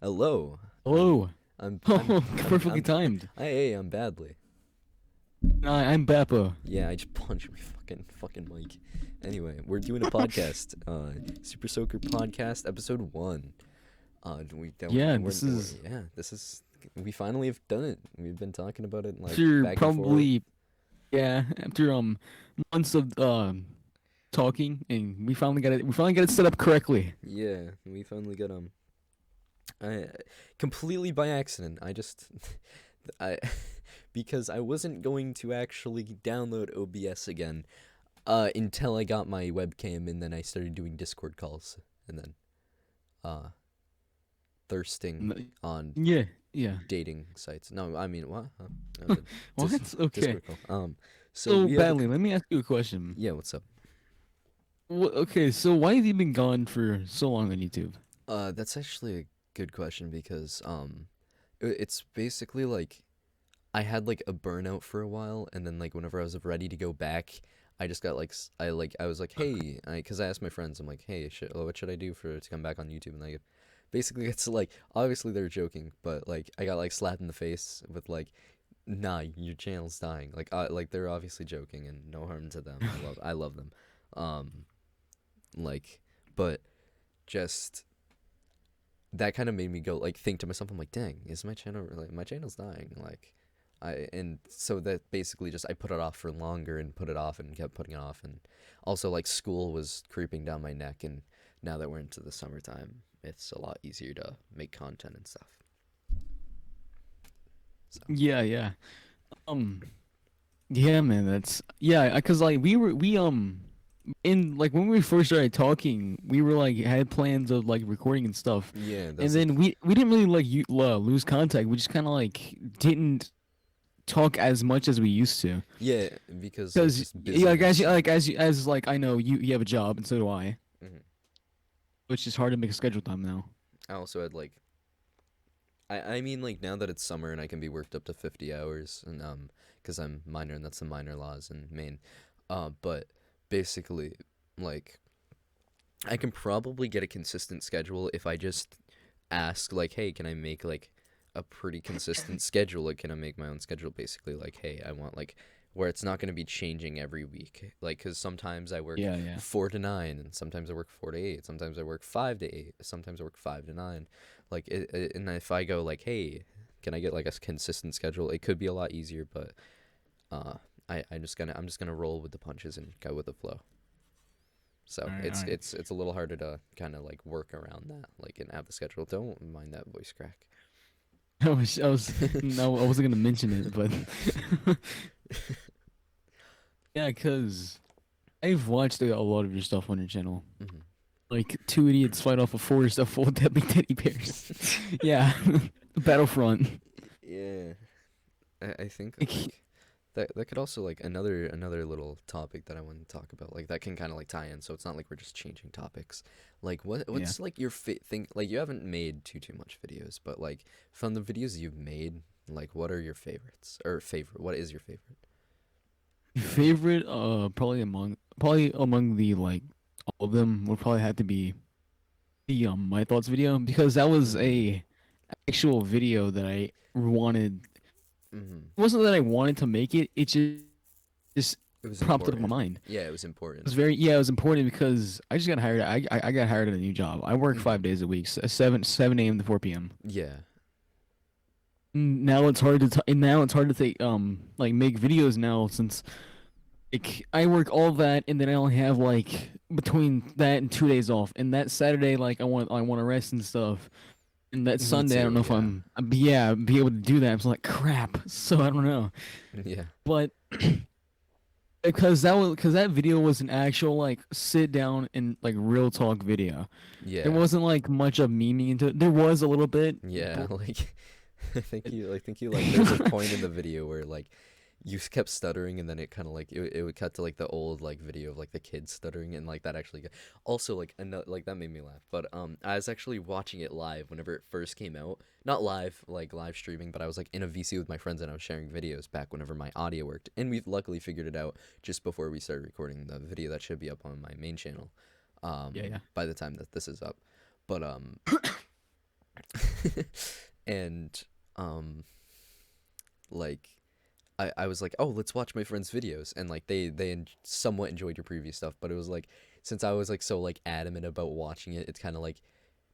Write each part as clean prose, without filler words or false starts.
Hello. Hello. I'm, Oh, perfectly I'm, timed. I'm badly. I'm Bappo. Yeah, I just punched my fucking mic. Anyway, we're doing a podcast. Super Soaker Podcast, episode 1. We don't, Yeah, we're yeah, this is, we finally have done it. We've been talking about it, like, after back and forth. probably after months of talking, and we finally got it set up correctly. Yeah, we finally got, I, completely by accident. I, because I wasn't going to actually download OBS again. Until I got my webcam and then I started doing Discord calls and then uh thirsting on Yeah, yeah. dating sites. No, I mean what? Huh? That was a What? Okay. Discord call. So So, we have Badly, let me ask you a question. yeah. What's up? Okay, so why have you been gone for so long on YouTube? That's actually a good question because it's basically like I had like a burnout for a while and then like whenever I was ready to go back. I just got like I was like hey because I asked my friends I'm like hey what should I do to come back on YouTube and like basically it's like obviously they're joking but like I got like slapped in the face with like nah your channel's dying like they're obviously joking and no harm to them. I love them um like but just that kind of made me go like think to myself I'm like dang is my channel's dying like and so that basically just I put it off for longer and put it off and kept putting it off and also like school was creeping down my neck and now that we're into the summertime it's a lot easier to make content and stuff so Yeah, yeah. Um, yeah, man. That's yeah. Cause like we in like when we first started talking, we were like had plans of like recording and stuff, yeah and that's then we didn't really like lose contact. We just kind of like didn't talk as much as we used to. yeah because of Cause just yeah, busyness and as like I know you have a job and so do I, mhm. which is hard to make a schedule time now. I also had like I mean like now that it's summer and I can be worked up to 50 hours and because I'm minor and that's the minor laws in Maine but basically like I can probably get a consistent schedule if I just ask like, hey, can I make like a pretty consistent schedule? Like, can I make my own schedule? Basically, like, hey, I want like where it's not going to be changing every week. Like, because sometimes I work Yeah, yeah. 4 to 9, and sometimes I work 4 to 8. Sometimes I work 5 to 8. Sometimes I work 5 to 9. Like, and if I go like, hey, can I get like a consistent schedule? It could be a lot easier, but uh, I'm just gonna roll with the punches and go with the flow. So All right, all it's right. it's it's a little harder to kind of like work around that, like and have the schedule. Don't mind that voice crack. I was no, I wasn't gonna mention it, but yeah, cause I've watched a lot of your stuff on your channel. Hmm. Like two idiots fight off a forest of full deadly teddy bears. Yeah, Battlefront. Yeah, I think Like, like that could also like another little topic that I want to talk about. Like that can kind of like tie in, so it's not like we're just changing topics. Like yeah. what's like your thing? Like you haven't made too much videos, but like from the videos you've made, like what are your favorites or favorite? What is your favorite? Favorite, probably among the like all of them would probably have to be the my thoughts video because that was Mm. a actual video that I wanted. Mm-hmm. It wasn't that I wanted to make it. It just It was prompted up my important. mind. Yeah, it was It important. was very yeah. It was important because I just got hired. I got hired at a new job. I work Mm-hmm. 5 days a week, 7 a.m. to 4 p.m. Yeah. Now it's hard to now it's hard to take like make videos now since like I work all that and then I only have like between that and 2 days off. And that Saturday like I want to rest and stuff. And that Me Sunday I don't too. know if Yeah. be able to do that. I'm just like crap. So I don't know. Yeah. But because that video was an actual like sit down and like real talk video. There Yeah. wasn't like much of memeing into it. There was a little bit, Yeah. but Like I think you like there's a point in the video where like you kept stuttering and then it kind of like it would cut to like the old like video of like the kids stuttering and like that actually also like another like that made me laugh but I was actually watching it live whenever it first came out, not live like live streaming, but I was like in a VC with my friends and I was sharing videos back whenever my audio worked and we've luckily figured it out just before we started recording the video that should be up on my main channel yeah, yeah. by the time that this is up but And um like I was like, oh, let's watch my friends' videos, and like somewhat enjoyed your previous stuff, but it was like since I was like so like adamant about watching it, it's kind of like,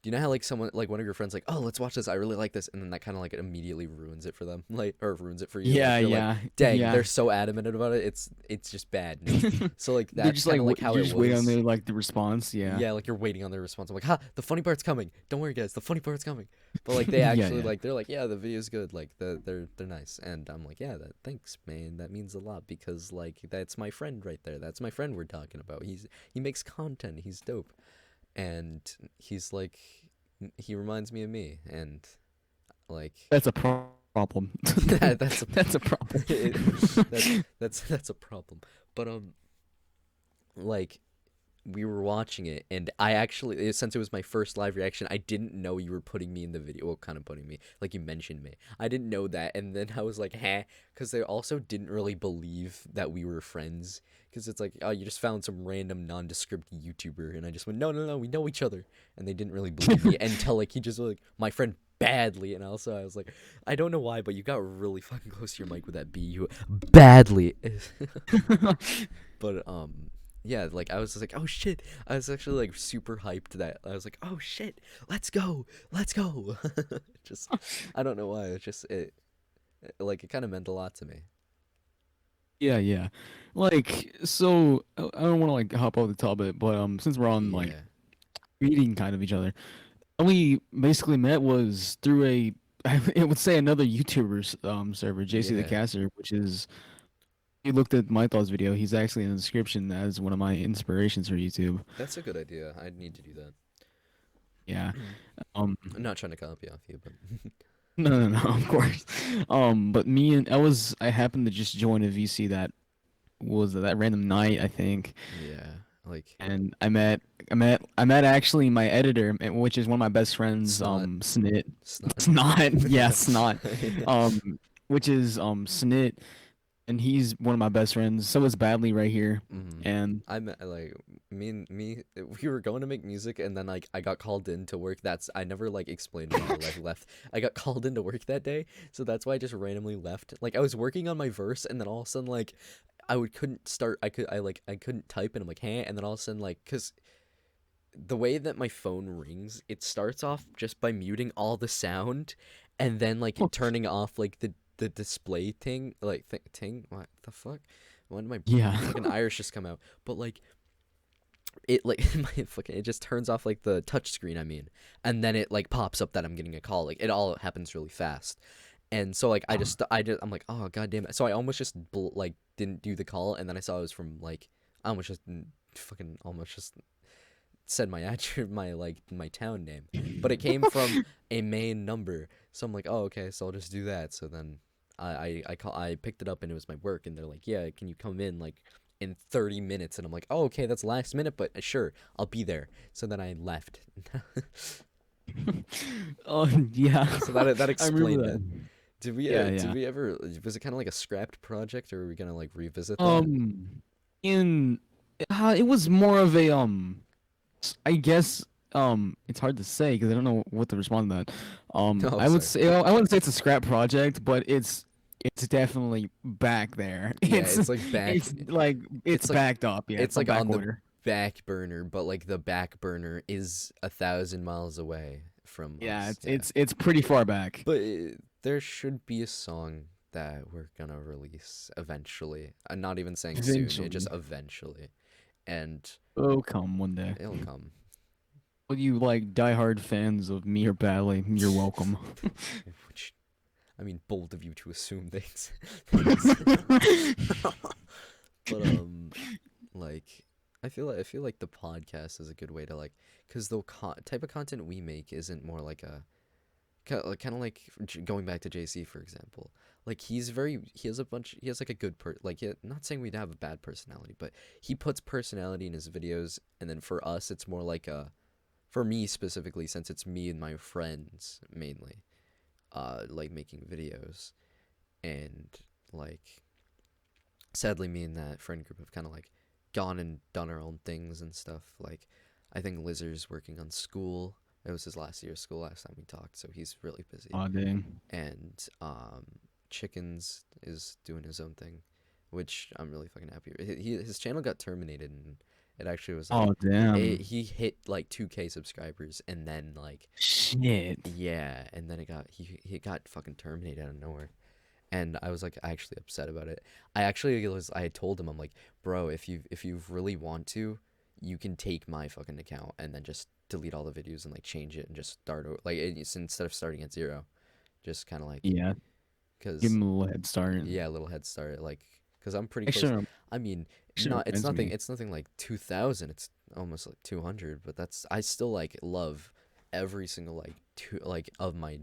do you know how like someone like one of your friends like, oh, let's watch this, I really like this, and then that kind of like immediately ruins it for them, like, or ruins it for you, like Yeah, you're like, yeah, dang, yeah. they're so adamant about it, it's just bad news. So like They're that's just kind like of like how you it just wait on was. their like the response. Yeah, Yeah, like you're waiting on their response. I'm like, ha, the funny part's coming. Don't worry, guys, the funny part's coming. But like they yeah, actually yeah. like they're like, yeah, the video's good. Like they're nice, and I'm like, yeah, that thanks, man. That means a lot because like that's my friend right there. That's my friend we're talking about. He makes content. He's dope, and he's like, he reminds me of me, and like That's a problem. that's a That's a problem. it, that's a problem. But like we were watching it, and I actually, since it was my first live reaction, I didn't know you were putting me in the video. Well, kind of putting me, like you mentioned me. I didn't know that, and then I was like, huh, because they also didn't really believe that we were friends. Because it's like, oh, you just found some random nondescript YouTuber, and I just went, no, no, no, we know each other, and they didn't really believe me until like he just was like my friend badly, and also I was like, I don't know why, but you got really fucking close to your mic with that B, you badly. But yeah, like I was just like, oh shit, I was actually like super hyped that I was like, oh shit, let's go. Just I don't know why, it's just like it kind of meant a lot to me. Yeah, yeah. Like, so I don't want to like hop over the top of it, but since we're on like Yeah, reading kind of each other, how we basically met was through a I would say another YouTuber's server, JC the yeah, Caster, which is you looked at my thoughts video. He's actually in the description as one of my inspirations for YouTube. that's a good idea. I need to do that. Yeah. Um. I'm not trying to copy off you, but No, no, no. Of course. But me and I happened to just join a VC that was that random night, I think, yeah, like and I met actually my editor, which is one of my best friends, snot, Snit. snot. Snot, yeah, Snot, Yeah. which is Snit, and he's one of my best friends. So is Badly right here, Mm-hmm. and I met like me. We were going to make music, and then like I got called in to work. That's I never like explained why I like left. I got called in to work that day, so that's why I just randomly left. Like I was working on my verse, and then all of a sudden like couldn't start. I couldn't type, and I'm like, hey, and then all of a sudden like cause the way that my phone rings, it starts off just by muting all the sound, and then like turning off like the display thing, like ting. What the fuck? When did my yeah. fucking Irish just come out? But like it like my fucking it just turns off like the touch screen. I mean, and then it like pops up that I'm getting a call. Like it all happens really fast. And so like I'm like, oh god damn it. So I almost just like didn't do the call, and then I saw it was from like I almost just fucking almost just said my address, my like my town name, but it came from a main number. So I'm like, oh okay, so I'll just do that. So then I picked it up, and it was my work, and they're like, yeah, can you come in like in 30 minutes? And I'm like, oh okay, that's last minute, but sure, I'll be there. So then I left. Oh yeah, So that I remember explained it. that. Yeah, Did yeah. we ever, was it kind of like a scrapped project, or are we gonna like revisit that? Um, in it was more of a I guess it's hard to say because I don't know what to respond to that. Oh I would sorry. say I wouldn't say it's a scrap project, but it's definitely back there. Yeah, it's like back, It's like it's it's like backed up. Yeah, it's it's on like back on the order. back burner, but like the back burner is 1,000 miles away from Yeah, us. Yeah, it's pretty far back. but there should be a song that we're gonna release eventually. I'm not even saying soon. It just Eventually, eventually, and oh come one day. it'll come. All you like diehard fans of me or Badly, you're welcome. Which, I mean, bold of you to assume things. Thanks. But like I feel like the podcast is a good way to like, because the type of content we make isn't more like a kind of like going back to JC for example. Like he has a bunch, he has like a good like not saying we'd have a bad personality, but he puts personality in his videos, and then for us it's more like a, for me specifically, since it's me and my friends mainly like making videos, and like sadly me and that friend group have kind of like gone and done our own things and stuff. Like I think Lizard's working on school. It was his last year of school last time we talked, so he's really busy. Oh dang. And Chickens is doing his own thing, which I'm really fucking happy with. His channel got terminated, and it actually was like Oh damn. he hit like 2K subscribers, and then like Shit. yeah, and then he got fucking terminated out of nowhere. And I was like actually upset about it. I told him, I'm like, bro, if you really want to, you can take my fucking account and then just delete all the videos and like change it and just start like instead of starting at zero, just kind of like Yeah. Give because him a little head start. yeah, a little head start like because I'm pretty close. Actually, I mean, actually not reminds me. it's nothing like 2,000. It's almost like 200, but that's I still like love every single like two like of my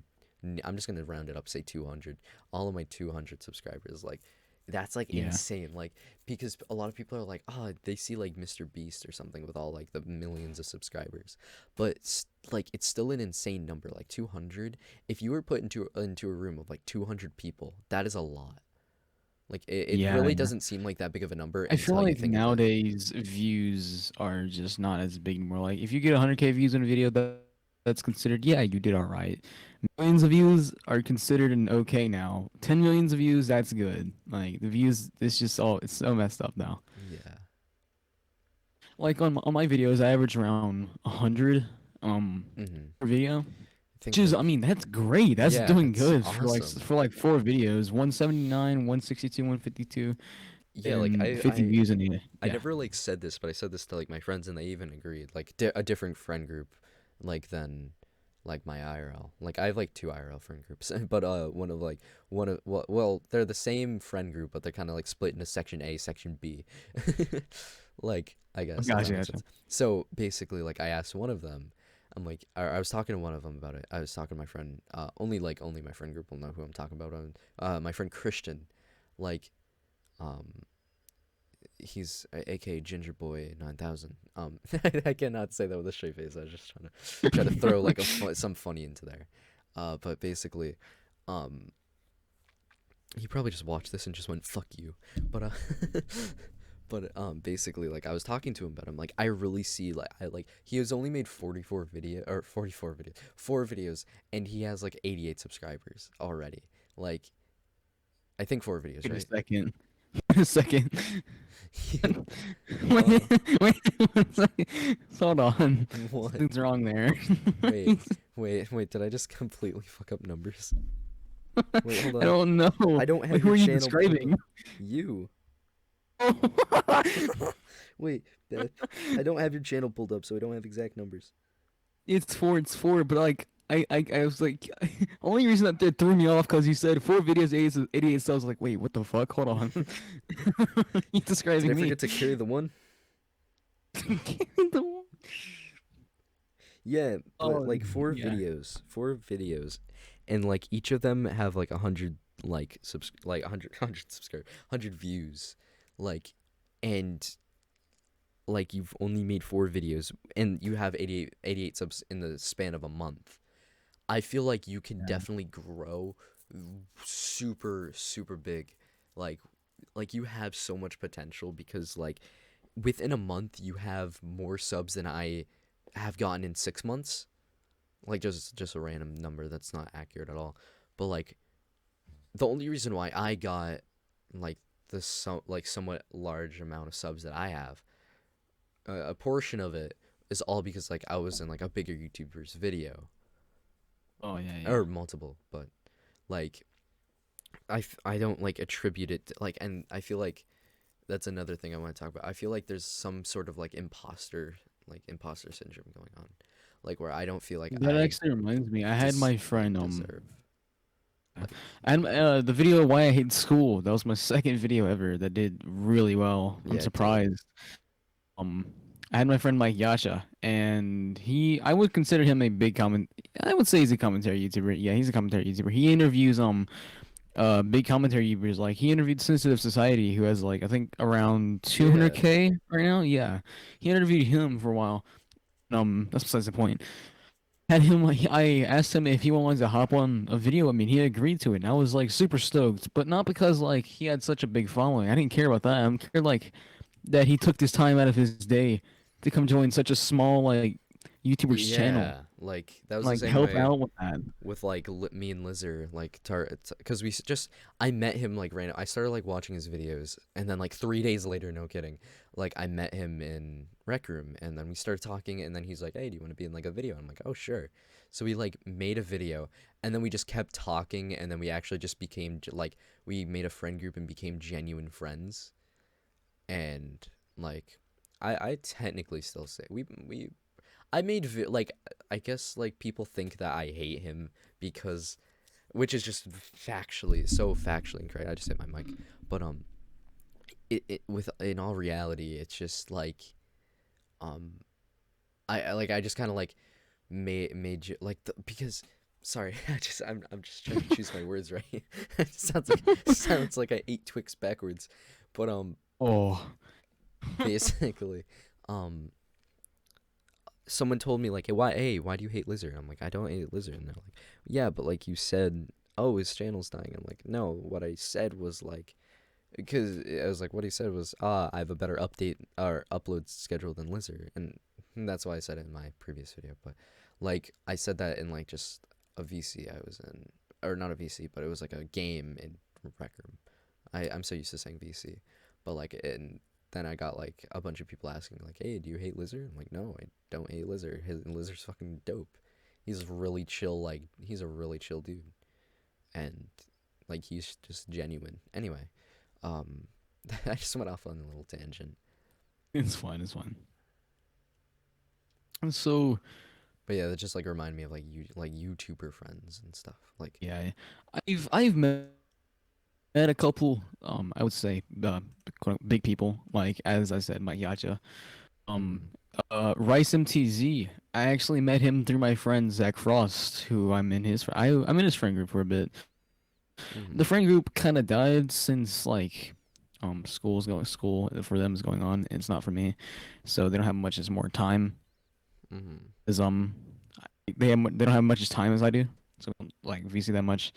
I'm just gonna round it up, say 200. All of my 200 subscribers, like that's like Yeah. insane. Like because a lot of people are like, oh, they see like Mr. Beast or something with all like the millions of subscribers, but like it's still an insane number. Like 200. If you were put into a room of like 200 people, that is a lot. Like it Yeah. really Yeah. doesn't seem like that big of a number I feel until you like think of it. nowadays views are just not as big anymore. Like if you get 100K views in a video, that's considered, yeah, you did all right. Millions of views are considered an okay now. 10 millions of views, that's good. Like the views, it's just all it's so messed up now. Yeah. Like on my videos, I average around 100 Mm-hmm. per video. I Which think is, I like mean, that's great. That's yeah, doing that's good awesome. for like four videos, 179, 162, 152, Yeah, like and 50 views in it. I Yeah. never like said this, but I said this to like my friends and they even agreed. Like a different friend group, like than like my IRL. Like I have like two IRL friend groups, but they're the same friend group, but they're kind of like split into section A, section B. Like I guess if that Gotcha, makes gotcha. sense. So basically, like I asked one of them. I'm like I was talking to one of them about it. I was talking to my friend. Only my friend group will know who I'm talking about. My friend Christian, like um he's aka Ginger Boy 9000. I cannot say that with a straight face. I was just trying to throw like some funny into there. But basically, um, he probably just watched this and just went fuck you. But basically, like I was talking to him about him. Like I really see like he has only made 44 videos, 4 videos, and he has like 88 subscribers already. Like I think 4 videos, Wait a right? second. Wait a second. uh, Wait, wait, 1 second. Hold on. what? Something's wrong there. Wait, wait, did I just completely fuck up numbers? Wait, hold I on. don't know. I don't Wait, have who your are you channel pulled up. describing? You. Wait, I don't have your channel pulled up, so I don't have exact numbers. It's four, but like I was like, only reason that threw me off because you said 4 videos, 88 subs. Like, wait, what the fuck? Hold on. You Did I describing me? forget to carry the one? Yeah, but Oh, like yeah. four videos, and like each of them have like 100 like 100 subscribe 100 views, like, and like you've only made 4 videos and you have 88 subs in the span of a month. I feel like you can Yeah. definitely grow super big. Like you have so much potential because like within a month you have more subs than I have gotten in 6 months. Like just a random number that's not accurate at all. But like the only reason why I got like somewhat large amount of subs that I have, a portion of it is all because like I was in like a bigger YouTuber's video Oh yeah, yeah. or multiple, but like I don't like attribute it to, like, and I feel like that's another thing I want to talk about. I feel like there's some sort of like imposter syndrome going on, like where I don't feel like That I actually reminds me. I had my friend deserve like and the video why I hate school. That was my second video ever that did really well. I'm yeah it did. surprised. Um, I had my friend Mike Yasha, and I would consider him a big comment. I would say he's a commentary YouTuber. Yeah, he's a commentary YouTuber. He interviews big commentary YouTubers. Like he interviewed Sensitive Society, who has like I think around Yeah, 200K right now. Yeah, he interviewed him for a while. That's besides the point. Had him, I asked him if he wanted to hop on a video with me, and he agreed to it. And I was like super stoked, but not because like he had such a big following. I didn't care about that. I cared like that he took this time out of his day to come join such a small like YouTuber's channel. yeah, Like that was the Like same help way out with that. with like me and Lizzer, like because just I met him like random. I started like watching his videos, and then like 3 days later, no kidding, like I met him in Rec Room, and then we started talking, and then he's like, "Hey, do you want to be in like a video?" I'm like, "Oh, sure." So we like made a video, and then we just kept talking, and then we actually just became like we made a friend group and became genuine friends, and like I technically still say we I made like I guess like people think that I hate him because which is just factually so factually incorrect. I just hit my mic, but it with in all reality, it's just like um I just kind of like made you like because sorry I'm just trying to choose my words right. It sounds like I ate Twix backwards, but Oh, basically um someone told me like, hey, why do you hate Lizard? I'm like, I don't hate Lizard. And they're like, yeah, but like you said, oh, his channel's dying. I'm like, no, what I said was like, because I was like, what he said was, I have a better update or upload schedule than Lizard, and that's why I said it in my previous video. But like, I said that in like just a VC I was in, or not a VC, but it was like a game in Rec Room. I'm so used to saying VC, but like in then I got like a bunch of people asking like, "Hey, do you hate Lizard?" I'm like, "No, I don't hate Lizard. Lizard's fucking dope. He's really chill. Like he's a really chill dude, and like he's just genuine." Anyway, um, I just went off on a little tangent, it's fine. It's fine. And so but yeah, that just like remind me of like YouTuber friends and stuff. Like, yeah, I've met a couple. I would say big people. Like as I said, Mike Yacha. Um, mm-hmm, Rice MTZ. I actually met him through my friend Zach Frost, who I'm in his friend group for a bit. mm-hmm, The friend group kind of died since like school for them is going on. It's not for me, so they don't have much as more time mm-hmm, as they don't have much as time as I do. So like VC that much.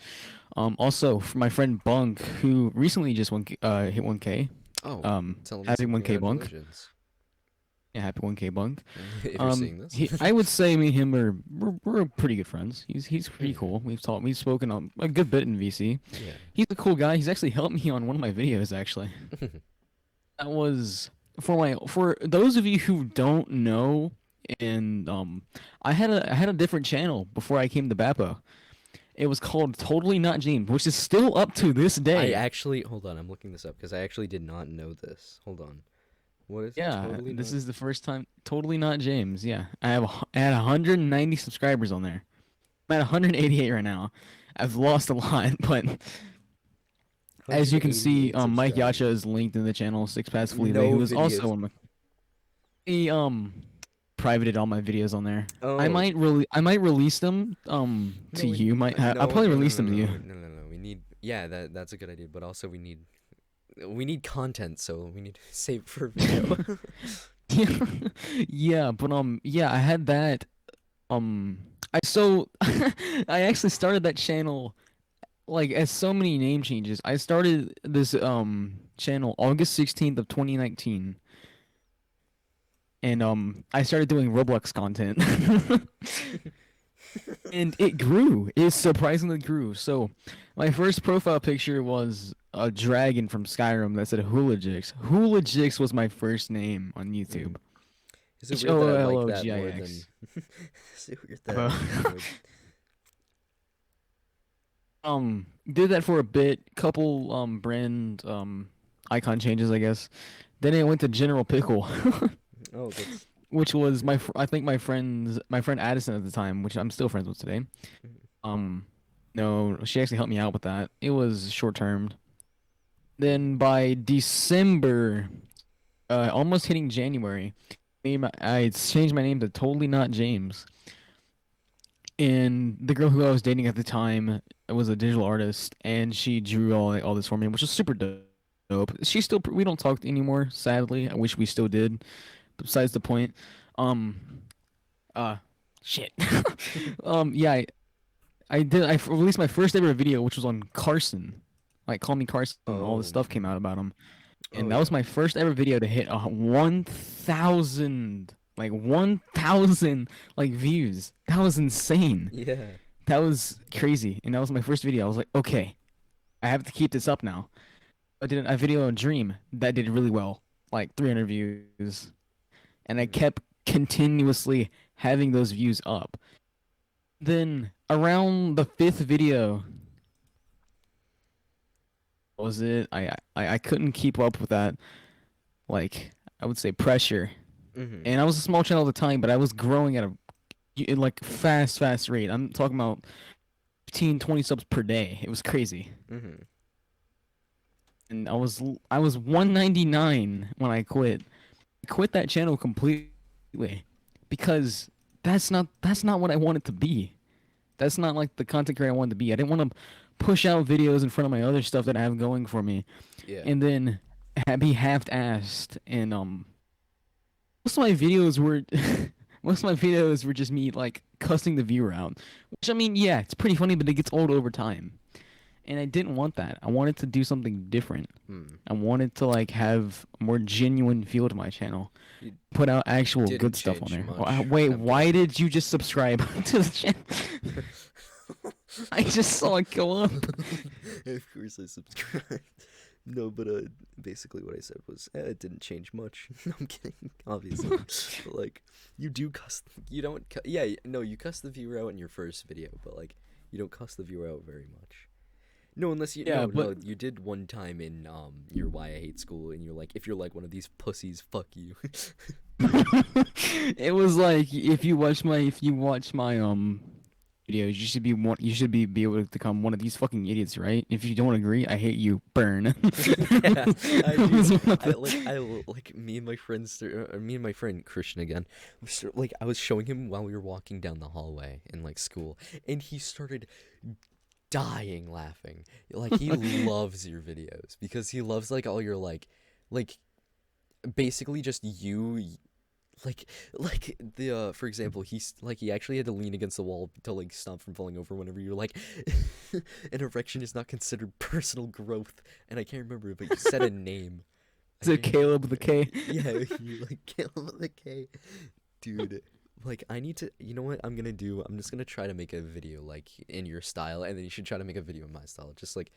Also for my friend Bunk, who recently just hit 1K. oh, tell him Happy some 1K Bunk. congratulations. Yeah, happy 1K Bunk. If you're seeing this, I would say me and him we're pretty good friends. He's pretty mm-hmm. cool. We've spoken a good bit in VC. Yeah. He's a cool guy. He's actually helped me on one of my videos actually. That was for those of you who don't know, and I had a different channel before I came to Bappo. It was called Totally Not James, which is still up to this I day. actually hold on. I'm looking this up because I actually did not know this. Hold on. What is it? Yeah, Totally this not. is the first time. Totally Not James. Yeah, I had 190 subscribers on there. I'm at 188 right now. I've lost a lot, but as you can see, 188 Mike Yacha subscribers. is linked in the channel. Six Paths Felipe, No who is also videos. one of my he privated all my videos on there. Oh I might release them no, to you. I'll no, probably no, no, release no, them to no, you. no, no, no. We need. Yeah, that's a good idea. But also we need content, so we need to save for video. Yeah, but yeah, I had that I so I actually started that channel like as so many name changes. I started this channel August 16th of 2019, and I started doing Roblox content. And it grew. It surprisingly grew. So, my first profile picture was a dragon from Skyrim that said Hoolajix. Hoolajix was my first name on Mm. YouTube. Is it H weird O that I L like O that G I more than? X. Is it weird that I like that more? Did that for a bit. Couple brand icon changes, I guess. Then it went to General Pickle, Oh, that's. which was I think my friend Addison at the time, which I'm still friends with today. Um, no, she actually helped me out with that. It was short term. Then by December, almost hitting January, I changed my name to Totally Not James. And the girl who I was dating at the time was a digital artist, and she drew all this for me, which was super dope. She still we don't talk anymore, sadly. I wish we still did. Besides the point. Um. Uh. Shit. Yeah. I released my first ever video, which was on Carson. Like, call me Carson. All this Oh. stuff came out about him, Oh and that was yeah. my first ever video to hit 1,000 like 1,000 like views. That was insane. Yeah. That was crazy. And that was my first video. I was like, okay, I have to keep this up now. I did a video on Dream that did really well, like 300 views, and I Mhm. kept continuously having those views up. Then around the fifth video, what was it? I couldn't keep up with that. Like I would say pressure, Mhm. and I was a small channel at the time, but I was growing at a like fast rate. I'm talking about 15, 20 subs per day. It was crazy. Mhm. And I was 199 when I quit. I quit that channel completely because that's not what I wanted to be. That's not like the content creator I wanted to be. I didn't want to push out videos in front of my other stuff that I have going for me, Yeah. and then be half-assed. And most of my videos were most of my videos were just me like cussing the viewer out. Which I mean, yeah, it's pretty funny, but it gets old over time. And I didn't want that. I wanted to do something different. Hmm. I wanted to like have a more genuine feel to my channel. You Put out actual didn't good stuff on change there. much, Wait, why evidently. did you just subscribe to the channel? I just saw it go up. Of course I subscribed. No, but basically what I said was, it didn't change much. No, I'm kidding, obviously. But like, you do cuss. You don't. Yeah, no, you cuss the viewer out in your first video, but like, you don't cuss the viewer out very much. No, unless you Yeah, but no, you did one time in your Why I Hate School, and you're like, if you're like one of these pussies, fuck you. it was like if you watch my videos, you should be able to become one of these fucking idiots, right? If you don't agree, I hate you. Burn. Yeah, I It dude, was one of like me and my friends, me and my friend Christian again. Like I was showing him while we were walking down the hallway in like school, and he started dying laughing. Like he loves your videos because he loves like all your like basically just you like the for example he's like he actually had to lean against the wall to like stop from falling over whenever you're like an erection is not considered personal growth, and I can't remember, but you said a name. I the can't Caleb with the K. Yeah, you like kill him with a K, dude. Like I need to, you know what I'm gonna do, I'm just gonna try to make a video like in your style, and then you should try to make a video in my style, just like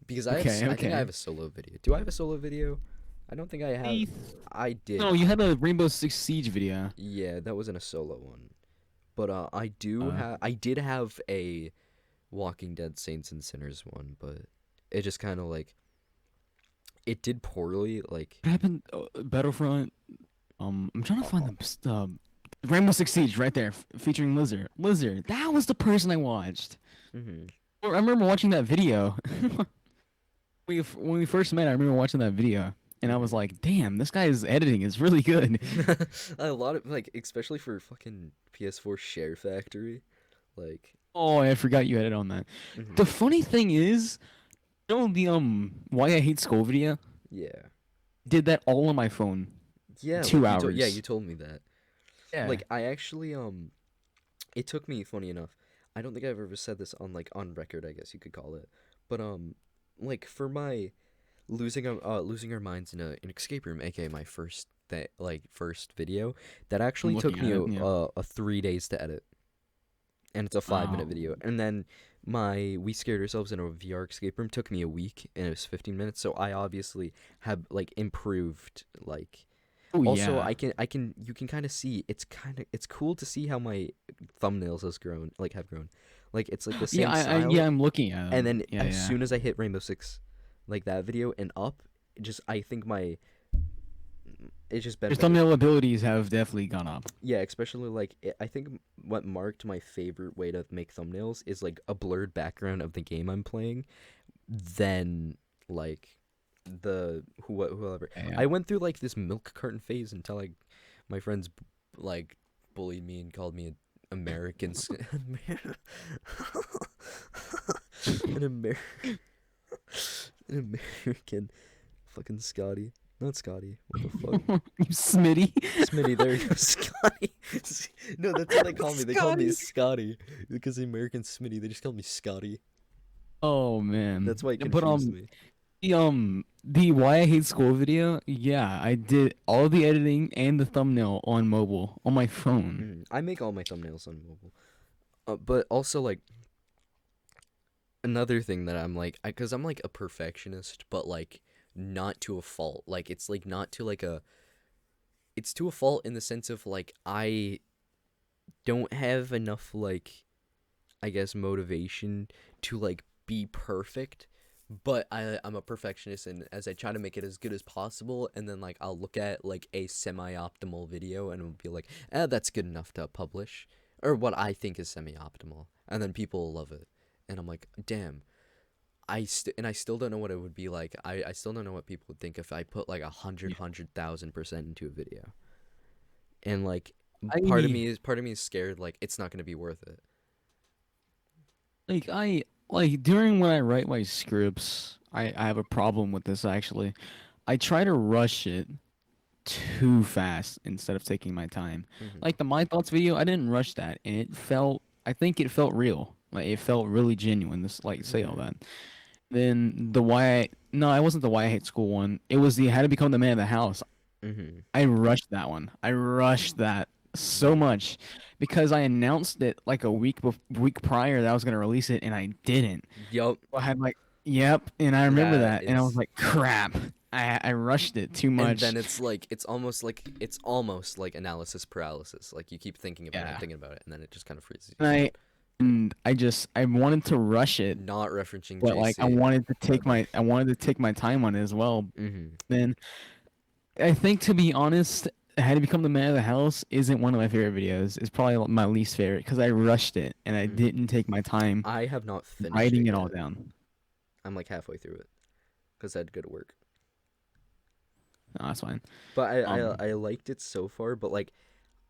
because Okay, I think I okay. have a solo video. Do I have a solo video? I don't think I have. I I did. No, you had a Rainbow Six Siege video. Yeah, that wasn't a solo one. But Uh, I did have a Walking Dead Saints and Sinners one, but it just kind of like it did poorly. Like, what happened? Battlefront. I'm trying to find Rainbow Six Siege right there, featuring Lizard. Lizard. That was the person I watched. hmm I remember watching that video. When we first met, I remember watching that video, and I was hmm like, "Damn, this guy's editing is really good." a lot of like, especially for fucking PS4 Share Factory, like, Oh, I forgot you edit on that. hmm The funny thing is, the Why I Hate School video yeah, did that all on my phone, yeah, two yeah, you hours. told me that. Yeah. Like, I actually it took me, funny enough, I don't think I've ever said this on like on record, I guess you could call it, but like for my losing our minds in an escape room, aka my first video, that I'm actually looking took at me it. Yeah. a 3 days to edit, and it's a 5 minute Wow. video, and then my we scared ourselves in a VR escape room took me a week, and it was 15 minutes, so I obviously have like improved like. Oh Also, yeah. I can you can kind of see it's cool to see how my thumbnails have grown, like it's like the Yeah. same style, I'm looking at and them. then Yeah. as Yeah. soon as I hit Rainbow Six, like that video and up, just I think my it's just been Your better. thumbnail abilities have definitely gone up. Yeah, especially like I think what marked my favorite way to make thumbnails is like a blurred background of the game I'm playing, then like whoever. Yeah. Yeah. I went through like this milk carton phase until like my friends like bullied me and called me an American an Amer an American fucking Scotty. Not Scotty. What the fuck? Smitty. Smitty, there you go, Scotty. No, that's what they call me. They call me Scotty. Scotty because the American Smitty. They just call me Scotty. Oh man. That's why it But confused me. The Why I Hate School video, yeah, I did all the editing and the thumbnail on mobile on my phone. I make all my thumbnails on mobile. But also like another thing that I'm like, because I'm like a perfectionist, but like not to a fault. Like it's like not to like a, it's to a fault in the sense of like I don't have enough like I guess motivation to like be perfect. But I'm a perfectionist, and as I try to make it as good as possible, and then like I'll look at like a semi-optimal video and it'll be like, that's good enough to publish, or what I think is semi-optimal, and then people will love it, and I'm like, damn, and I still don't know what it would be like. I still don't know what people would think if I put like Yeah. 100,000% into a video, and like I part of me is scared like it's not gonna be worth it. I like during when I write my scripts, I have a problem with this actually. I try to rush it too fast instead of taking my time. Hmm. Like the My Thoughts video, I didn't rush that, and I think it felt real. Like it felt really genuine. This like say all Hmm. that. Then the no, it wasn't the Why I Hate School one. It was the How to Become the Man of the House. Hmm. I rushed that one. I rushed that so much because I announced it like a week prior that I was gonna release it, and I didn't. Yup. I had like, yep, and I remember Yeah, that, and I was like, crap. I rushed it too and much. then it's almost like analysis paralysis. Like you keep thinking about it and Yeah, thinking about it, and then it just kind of freezes and you out. I wanted to rush it, Not referencing but like JC. I wanted to take my time on it as well. Hmm. Then I think to be honest, How to Become the Man of the House isn't one of my favorite videos. It's probably my least favorite because I rushed it and I Hmm. didn't take my time I have not finished writing it it all yet. down. I'm like halfway through it because I had to go to work. No, that's fine. But Um, I liked it so far. But like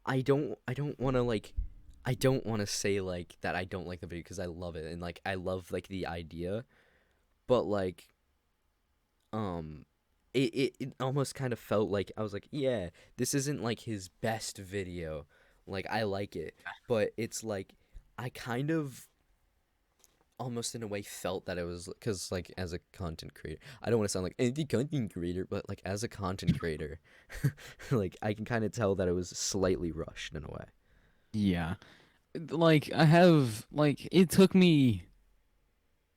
I don't want to like I don't want to say like that I don't like the video because I love it and like I love like the idea. But like it almost kind of felt like I was like, yeah, this isn't like his best video. Like I like it, but it's like I kind of almost in a way felt that it was because like as a content creator, I don't want to sound like anti content creator, but like as a content creator, like I can kind of tell that it was slightly rushed in a way. yeah. Like I have like it took me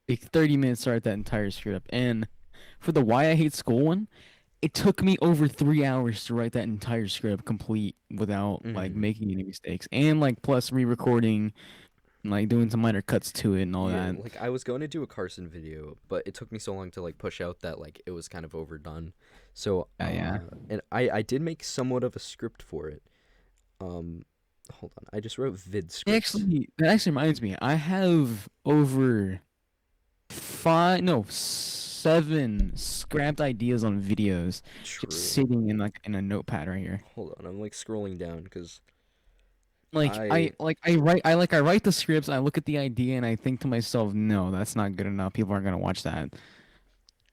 like 30 minutes to write that entire script, and for the Why I Hate School one, it took me over 3 hours to write that entire script complete without like Hmm. making any mistakes, and like plus re-recording, and, like doing some minor cuts to it and all Yeah, that. like I was going to do a Carson video, but it took me so long to like push out that like it was kind of overdone. So, Yeah. and I did make somewhat of a script for it. Um, hold on, I just wrote vid script. That actually reminds me. I have over five, no, seven scrapped ideas on videos just True. sitting in like in a notepad right here. Hold on, I'm like scrolling down because Like I I write the scripts, I look at the idea and I think to myself, no, that's not good enough. People aren't gonna watch that.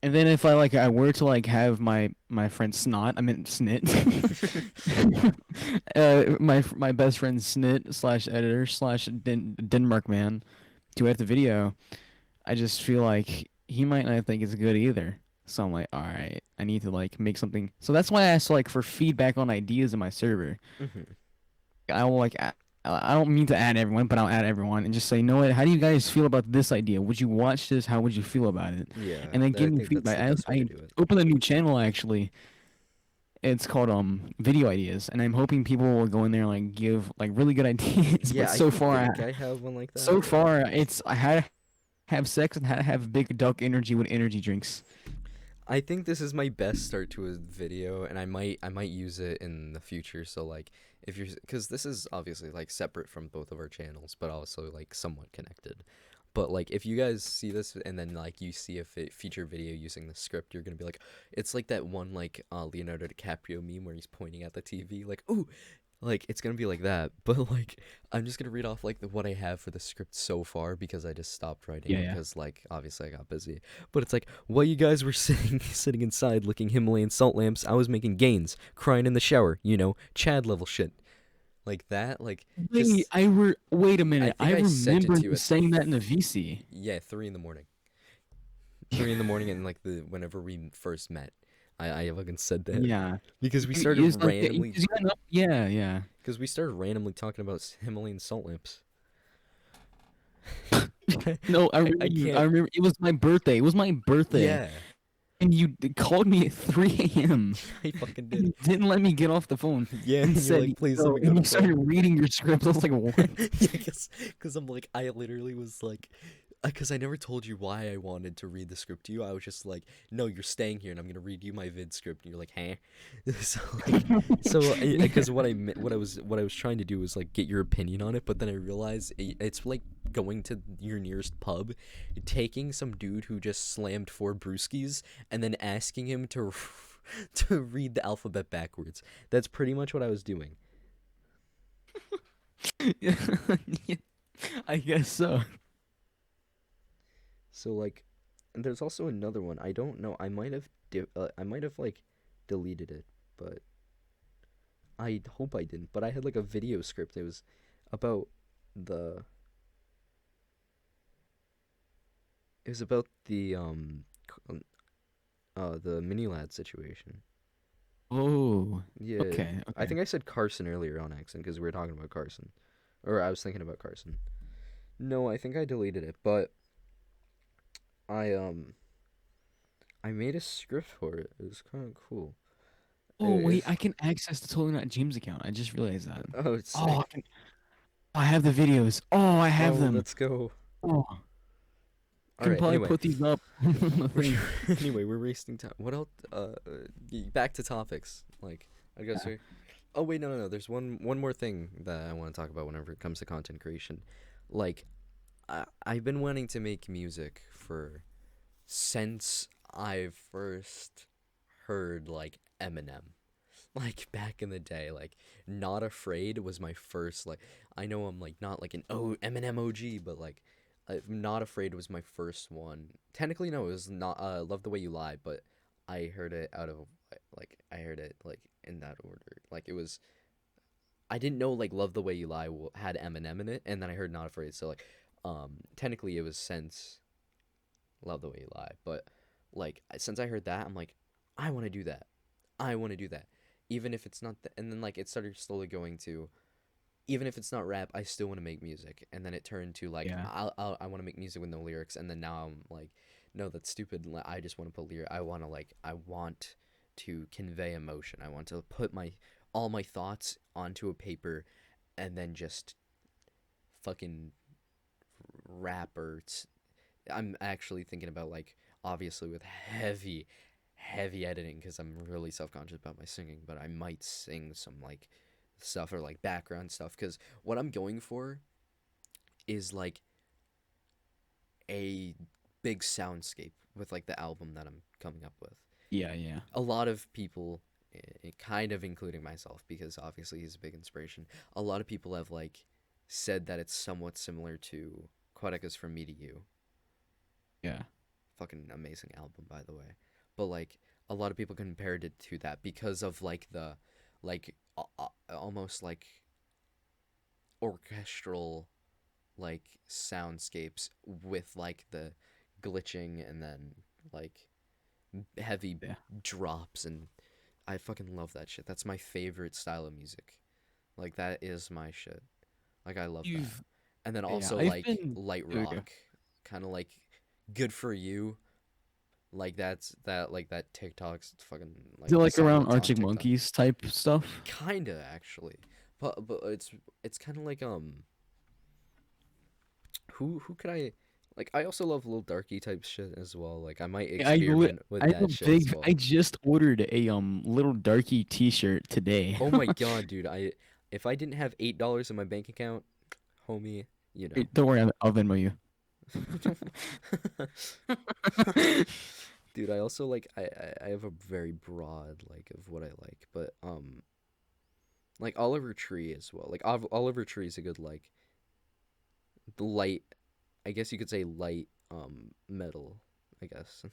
And then if I were to like have my friend Snot, I mean Snit, my best friend Snit slash editor slash Denmark man to edit the video, I just feel like he might not think it's good either. So I'm like, all right, I need to like make something. So that's why I asked like for feedback on ideas in my server. Mhm. I will like I don't mean to add everyone, but I'll add everyone and just say, you know what? How do you guys feel about this idea? Would you watch this? How would you feel about it? Yeah, And then I give me think that's feedback. the best way to I do it. opened a new channel actually. It's called video ideas, and I'm hoping people will go in there and like give like really good ideas. But Yeah, I think I have one like that. so far it's I had to have sex and had to have big duck energy with energy drinks. I think this is my best start to a video, and I might use it in the future. So like, if you're, because this is obviously like separate from both of our channels, but also like somewhat connected. But like, if you guys see this and then like you see a feature video using the script, you're gonna be like, it's like that one like Leonardo DiCaprio meme where he's pointing at the TV, like, ooh, like it's gonna be like that. But like, I'm just gonna read off like what I have for the script so far because I just stopped writing Yeah, yeah. because like obviously I got busy. But it's like while you guys were sitting inside licking Himalayan salt lamps, I was making gains, crying in the shower, Chad level shit. Like that, like just Wait a I minute. I think I sent it remember to you you at saying that in the VC. yeah, 3 in the morning. 3 in the morning and like the whenever we first met. I fucking said that Yeah. because we started It's like randomly yeah, yeah. talking about Himalayan salt lamps. No, I I remember I can't. remember it was my birthday. It was my birthday, Yeah, and you called me at 3 a.m. I fucking and did. you didn't let me get off the phone Yeah, and and you're said, like, please let "Yo," me go and to you started bed. reading your script. I was like, "What?" Yeah, because I'm like, I literally was like, because I never told you why I wanted to read the script to you. I was just like, no, you're staying here, and I'm gonna read you my vid script, and you're like, huh? So like, Yeah. because what I was trying to do was like get your opinion on it, but then I realized it's like going to your nearest pub, taking some dude who just slammed 4 brewskis, and then asking him to to read the alphabet backwards. That's pretty much what I was doing. Yeah. I guess so. So like, and there's also another one. I don't know. I might have like deleted it, but I hope I didn't. But I had like a video script. It was about the it was about the mini lad situation. Oh, Yeah, okay, I okay. think I said Carson earlier on accident because we were talking about Carson, or I was thinking about Carson. No, I think I deleted it, but I I made a script for it. It was kind of cool. Oh wait, I can access the Totally Not James account. I just realized that. Oh, it's Oh, sick. I have the videos. Oh, I have Oh, them. let's go. Oh, All can right. probably Anyway, put these up on the we're thing. anyway we're wasting time. What else? Back to topics. Like I guess. Yeah, Oh wait, no. There's one more thing that I want to talk about whenever it comes to content creation. Like I've been wanting to make music for since I first heard like Eminem. Like back in the day, like Not Afraid was my first like I know I'm like not like an Eminem OG, but like Not Afraid was my first one. Technically no, it was not Love the Way You Lie, but I heard it out of like I heard it like in that order. Like it was I didn't know like Love the Way You Lie had Eminem in it, and then I heard Not Afraid. So like technically it was since Love the Way You Lie, but like since I heard that, I'm like I want to do that. I want to do that. Even if it's not and then like it started slowly going to even if it's not rap, I still want to make music. And then it turned to like yeah. I want to make music with no lyrics, and then now I'm like no, that's stupid. I just want to put lyric. I want to convey emotion. I want to put my all my thoughts onto a paper and then just fucking rap I'm actually thinking about like obviously with heavy editing because I'm really self-conscious about my singing, but I might sing some like stuff or like background stuff because what I'm going for is like a big soundscape with like the album that I'm coming up with. Yeah, yeah. A lot of people kind of including myself because obviously he's a big inspiration. A lot of people have like said that it's somewhat similar to Queticus From Me to You. Yeah. Fucking amazing album by the way. But like a lot of people compared it to that because of like the like almost like orchestral like soundscapes with like the glitching and then like heavy Yeah. drops and I fucking love that shit. That's my favorite style of music. Like that is my shit. Like I love that. You've And then yeah, also I've like been light okay. rock, kind of like Good For You. Like that TikTok's fucking Is it like the like song around that's on Arctic TikTok. Monkeys type stuff? Kinda actually. But it's kind of like who could I like I also love little darky type shit as well. Like I might experiment with I have a that shit as big I well. just ordered a little darky t-shirt today. Oh my god, dude. I if I didn't have $8 in my bank account, homie, you Hey, know. don't worry, I'll Venmo you. Dude, I also like I have a very broad like of what I like, but like Oliver Tree as well. Like Oliver Tree is a good like light I guess you could say light metal, I guess.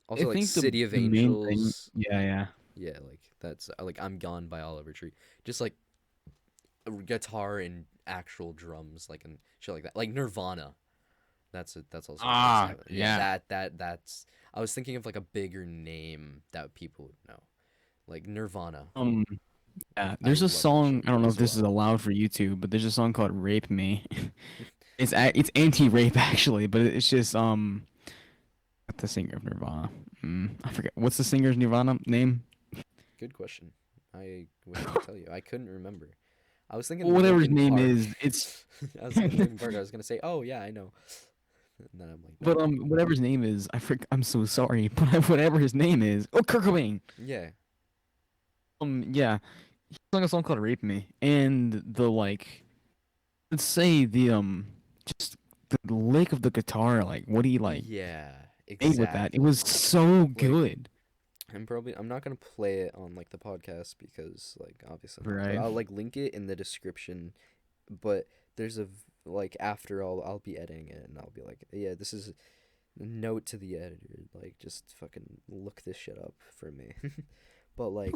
I Also like think City of the main thing, Angels. yeah, yeah. Yeah, like that's like I'm Gone by Oliver Tree. Just like a guitar and actual drums like and shit like that. Like Nirvana. that's also a good Ah, seven. Yeah, yeah. that's. I was thinking of like a bigger name that people would know, like Nirvana. Um, Like yeah. I There's a love that song. shit I don't know if as this is well. allowed for YouTube, but there's a song called "Rape Me." It's anti-rape actually, but it's just what the singer of Nirvana? I forget what's the singer's Nirvana name. Good question. I wish I could tell you. I couldn't remember. I was thinking Whatever his Linkin name Park. is, it's. I was thinking Linkin Park. I was gonna say, oh yeah, I know. And then I'm like, But nope. whatever his name is, I'm so sorry, but whatever his name is, oh, Kurt Cobain. Yeah, Yeah, he sung a song called "Rape Me," and the like, let's say the just the lick of the guitar, like what he like yeah, made with that, it exactly. was so Like good. I'm not gonna play it on like the podcast because like obviously not, but Right. I'll like link it in the description. But there's like after I'll be editing it and I'll be like, yeah, this is a note to the editor, like just fucking look this shit up for me. But like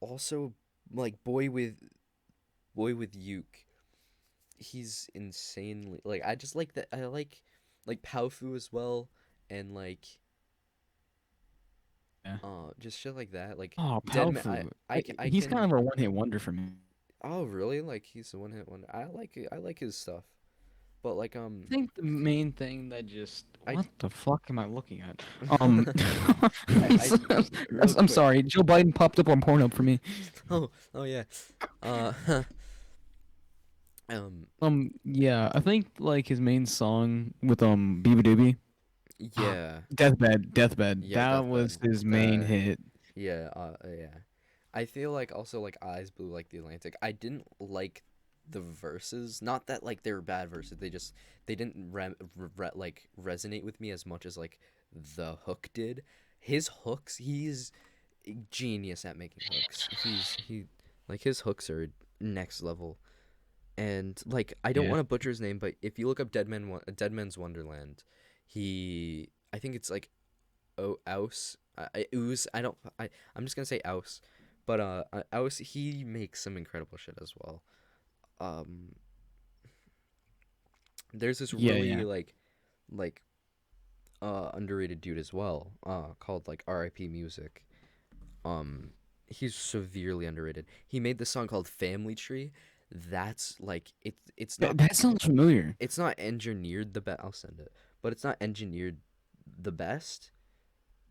also like boy with Uke, he's insanely like I just like that I like Powfu as well and like Yeah. just shit like that like Oh, Deadman Palfu. I He's kind can of a one-hit wonder for me. oh really like he's a one hit wonder I like his stuff but like I think the main thing that just I what the fuck am I looking at? Um, I real I'm quick sorry. Joe Biden popped up on Pornhub for me. oh yeah uh um Yeah, I think like his main song with Beaver Doobie, yeah Deathbed. yeah That Deathbed was his main that hit. yeah yeah I feel like also like Eyes Blue like the Atlantic. I didn't like the verses. Not that like they were bad verses. They didn't like resonate with me as much as like the hook did. His hooks, he's genius at making hooks. He like his hooks are next level. And like I don't Yeah. want to butcher his name, but if you look up Dead Man's Wonderland, he I think it's like Aus Ooze. I'm just gonna say Aus, but Aus he makes some incredible shit as well. Um, there's this Yeah, really yeah. like underrated dude as well. Called like R.I.P. Music. Um, he's severely underrated. He made this song called Family Tree. That's like That sounds familiar. it's not engineered the best. I'll send it, but it's not engineered the best.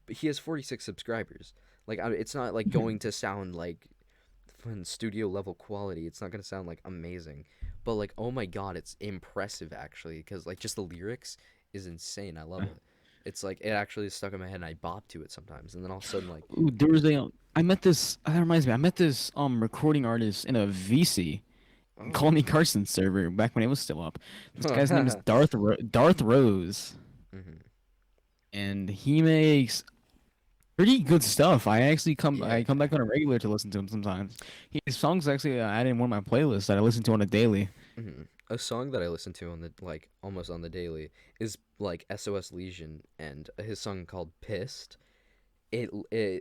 But he has 46 subscribers. Like it's not like going to sound like fun studio level quality. It's not gonna sound like amazing, but like oh my god, it's impressive actually because like just the lyrics is insane. I love it. It's like it actually is stuck in my head and I bop to it sometimes, and then all of a sudden like Ooh, there was a I met this. That reminds me. I met this recording artist in a VC. oh Call Me Carson server back when it was still up. This guy's name is Darth Rose, hmm and he makes pretty good stuff. yeah. I come back on a regular to listen to him sometimes. His songs actually added in one of my playlists that I listen to on a daily. A song that I listen to on the like almost on the daily is like SOS Legion and his song called Pissed. It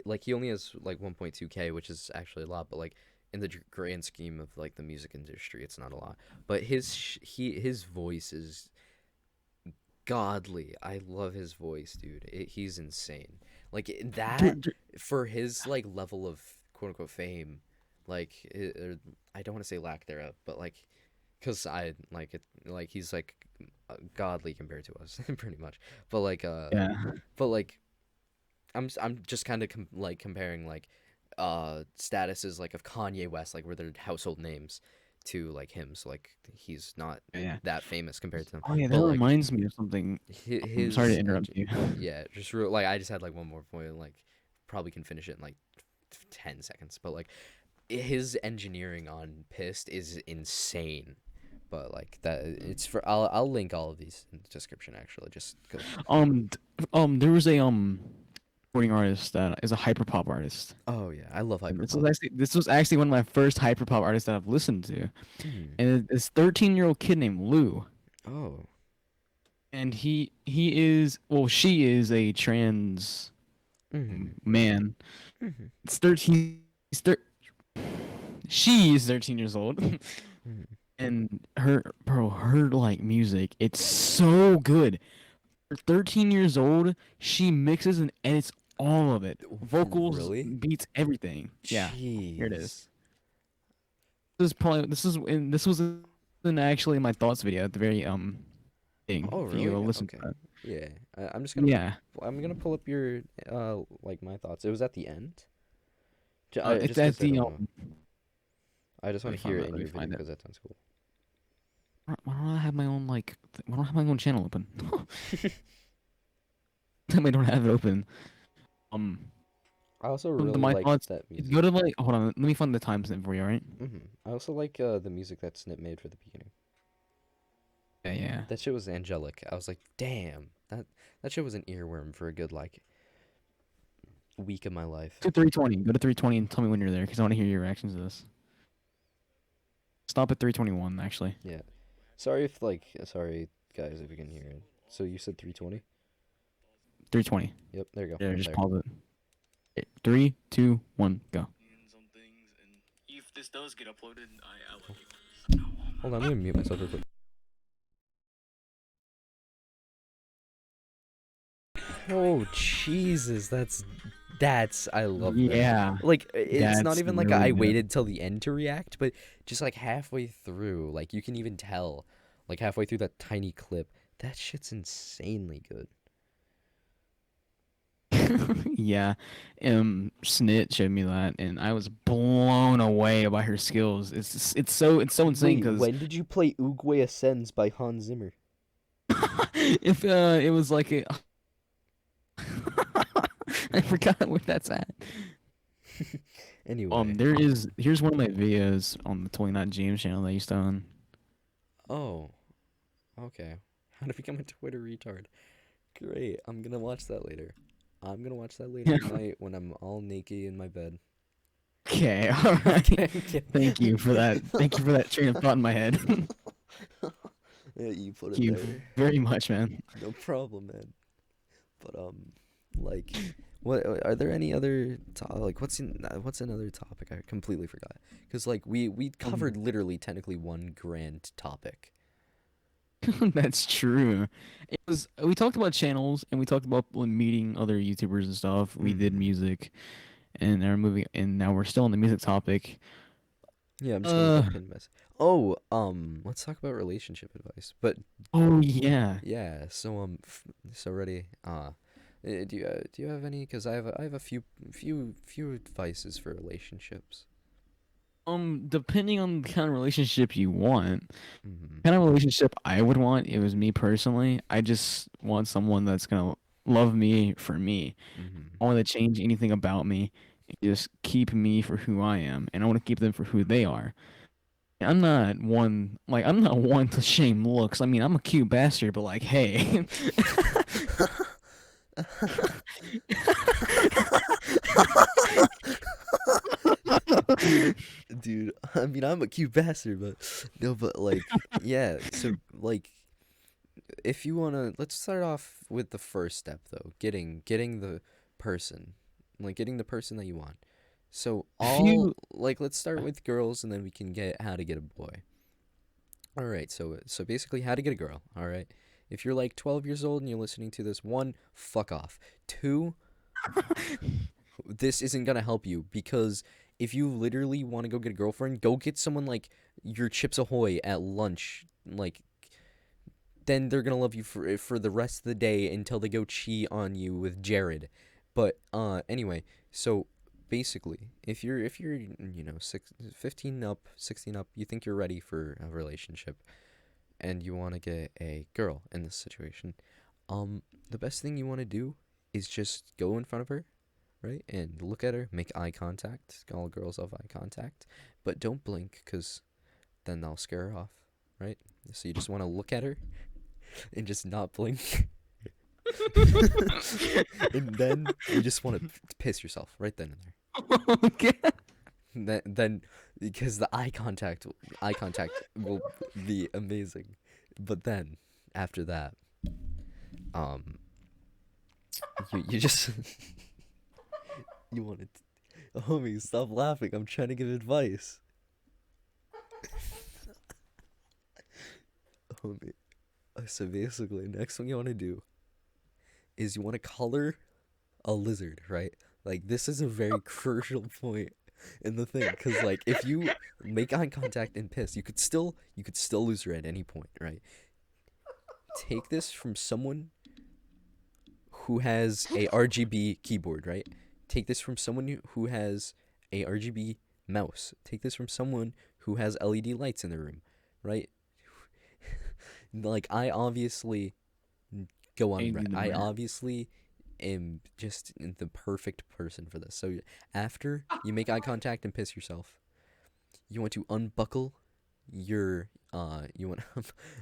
like he only has like 1.2K, which is actually a lot, but like in the grand scheme of like the music industry, it's not a lot. But his voice is godly. I love his voice, dude. He's insane. Like that Dude, for his like level of quote unquote fame, like I don't want to say lack thereof, but like because I like it, like he's like godly compared to us, pretty much. But like yeah, but like I'm just kind of like comparing like statuses like of Kanye West like where they're household names to like him so like he's not yeah. that famous compared to them Oh yeah, but that like reminds me of something. I'm sorry to his interrupt engine you. yeah just like I just had like one more point like probably can finish it in like 10 seconds but like his engineering on Pissed is insane but like that it's for I'll link all of these in the description actually just because There was a recording artist that is a hyperpop artist. oh yeah I love And hyperpop this was actually one of my first hyperpop artists that I've listened to. hmm. And this 13-year-old kid named Lou. Oh And he is well, she is a trans hmm man. hmm It's 13 he's thir- She is 13 years old. And her like music, it's so good. For 13 years old, she mixes and edits all of it. Vocals, Really? beats, everything. Yeah, here it is. Jeez. This was in actually my thoughts video at the very thing. Oh, If you really? go listen to Okay. that. Yeah. I'm just gonna Yeah. I'm gonna pull up your like my thoughts. It was at the end. It's Just at because I the don't know. I just let want me to hear find it that. in Let me your video find it. because that sounds cool. Why don't I have my own like? Why don't I have my own channel open? I don't have it open. Um, I also the really my like thoughts. that music. Go to like. Hold on. Let me find the timestamp for you. All right? I also like the music that Snip made for the beginning. Yeah. Yeah. That shit was angelic. I was like, damn, that shit was an earworm for a good like week of my life. To 320. Go to 320 and tell me when you're there, because I want to hear your reactions to this. Stop at 321. Actually, Yeah. Sorry guys if you can hear it. So you said 320? 320. Yep, there you go. There. Just There. pause it. Okay, 3, 2, 1, go. Some things, and if this does get uploaded, I love you. Hold on, I'm gonna mute myself real quick. Oh Jesus, that's I love that. Yeah, Like it's not that's even like really I good. waited till the end to react, but just like halfway through, like you can even tell, like halfway through that tiny clip, that shit's insanely good. Yeah, Snit showed me that, and I was blown away by her skills. It's so insane Wait, because when did you play Oogway Ascends by Hans Zimmer? if it was like a, I forgot where that's at. Anyway. Here's one of my videos on the 29 James channel that I used to own. Oh, okay. How to become a Twitter retard. Great. I'm gonna watch that later. I'm gonna watch that later tonight when I'm all naked in my bed. Okay, all right. I'm kidding. Thank you for that. Thank you for that train of thought in my head. Thank Yeah, you put it you there. very much, man. No problem, man. But like, what are there any other like what's another topic I completely forgot? Because like we Um, covered literally technically one grand topic. that's true. It was we talked about channels and we talked about when meeting other YouTubers and stuff. We did Mm-hmm. music and now we're moving and now we're still on the music topic. Yeah, I'm just gonna Uh look and mess. Oh, let's talk about relationship advice. But oh yeah. yeah, so so ready. Do you have any? Cause I have a few advices for relationships. Depending on the kind of relationship you want, Mm-hmm. kind of relationship I would want, it was me personally. I just want someone that's gonna love me for me. Mm-hmm. I want to change anything about me. Just keep me for who I am, and I want to keep them for who they are. I'm not one to shame looks. I mean, I'm a cute bastard, but like, hey, dude, dude. I mean, I'm a cute bastard, but no, but like, yeah. So like, if you wanna, let's start off with the first step though. Getting the person, like getting the person that you want. So if all you, like, let's start with girls, and then we can get how to get a boy. All right. So basically, how to get a girl. All right. If you're like 12 years old and you're listening to this, one, fuck off. Two, this isn't gonna help you because if you literally want to go get a girlfriend, go get someone like your Chips Ahoy at lunch. Like then they're gonna love you for the rest of the day until they go cheat on you with Jared. But anyway, so basically, if you're 15 up, 16 up, you think you're ready for a relationship and you want to get a girl in this situation, the best thing you want to do is just go in front of her, right? And look at her, make eye contact. All girls have eye contact, but don't blink because then they'll scare her off, right? So you just want to look at her and just not blink. And then you just want to piss yourself right then and there. okay. Then because the eye contact will be amazing. But then after that, um, you just you want to, homie, stop laughing. I'm trying to give advice. me- so basically, next thing you want to do is you want to color a lizard, right? Like this is a very crucial point in the thing, because like if you make eye contact and piss, you could still lose her at any point, right? Take this from someone who has a RGB keyboard, right? Take this from someone who has a RGB mouse. Take this from someone who has LED lights in their room, right? Like I obviously go on. Anything to I wear. obviously am just the perfect person for this. So after you make eye contact and piss yourself, you want to unbuckle your you want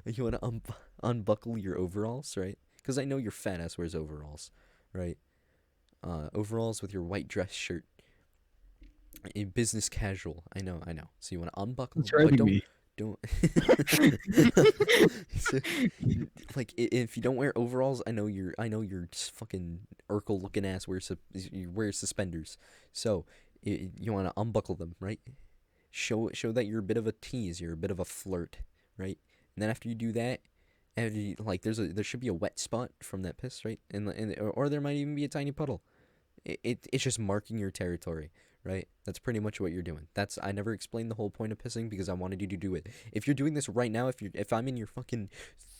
you want to unbuckle your overalls, right? Because I know your fat ass wears overalls, right? Overalls with your white dress shirt, in business casual. I know. So you want to unbuckle them, but Describing don't me. don't so, like if you don't wear overalls, I know you're just fucking Urkel looking ass you wear suspenders. So you want to unbuckle them, right? Show that you're a bit of a tease, you're a bit of a flirt, right? And then after you do that, like there should be a wet spot from that piss, right? Or there might even be a tiny puddle. It's just marking your territory, right? That's pretty much what you're doing. That's I never explained the whole point of pissing because I wanted you to do it. If you're doing this right now, if I'm in your fucking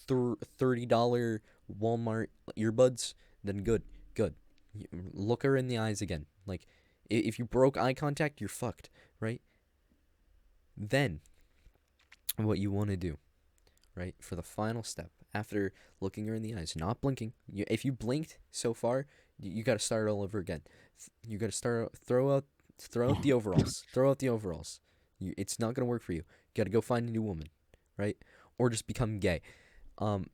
$30 Walmart earbuds, then good. Look her in the eyes again. Like if you broke eye contact, you're fucked, right? Then what you want to do, right, for the final step after looking her in the eyes, not blinking. If you blinked so far, you got to start all over again. You got to throw out the overalls. Throw out the overalls. It's not gonna work for you. You got to go find a new woman, right? Or just become gay. Um,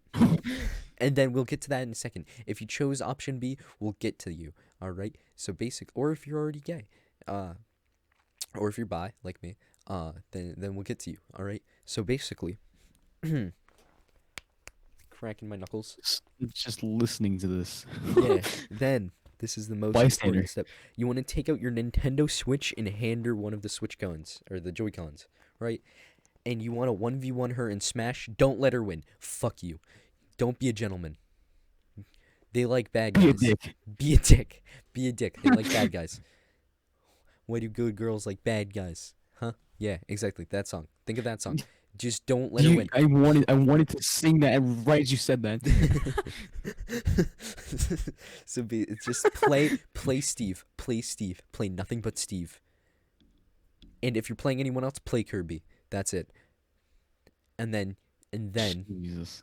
and then we'll get to that in a second. If you chose option B, we'll get to you. All right. So or if you're already gay, or if you're bi like me, then we'll get to you. All right. So basically, cracking my knuckles. Just listening to this. Yeah. Then this is the most important Bystander. step. You want to take out your Nintendo Switch and hand her one of the Switch Cons or the Joy Cons, right? And you want to 1v1 her in Smash. Don't let her win. Fuck you. Don't be a gentleman. They like bad Be a guys. dick. Be a dick. Be a dick. They like bad guys. Why do good girls like bad guys? Huh? Yeah, exactly. That song. Think of that song. Just don't let her win. I wanted to sing that right as you said that. It's just play Steve. Play Steve. Play nothing but Steve. And if you're playing anyone else, play Kirby. That's it. And then Jesus.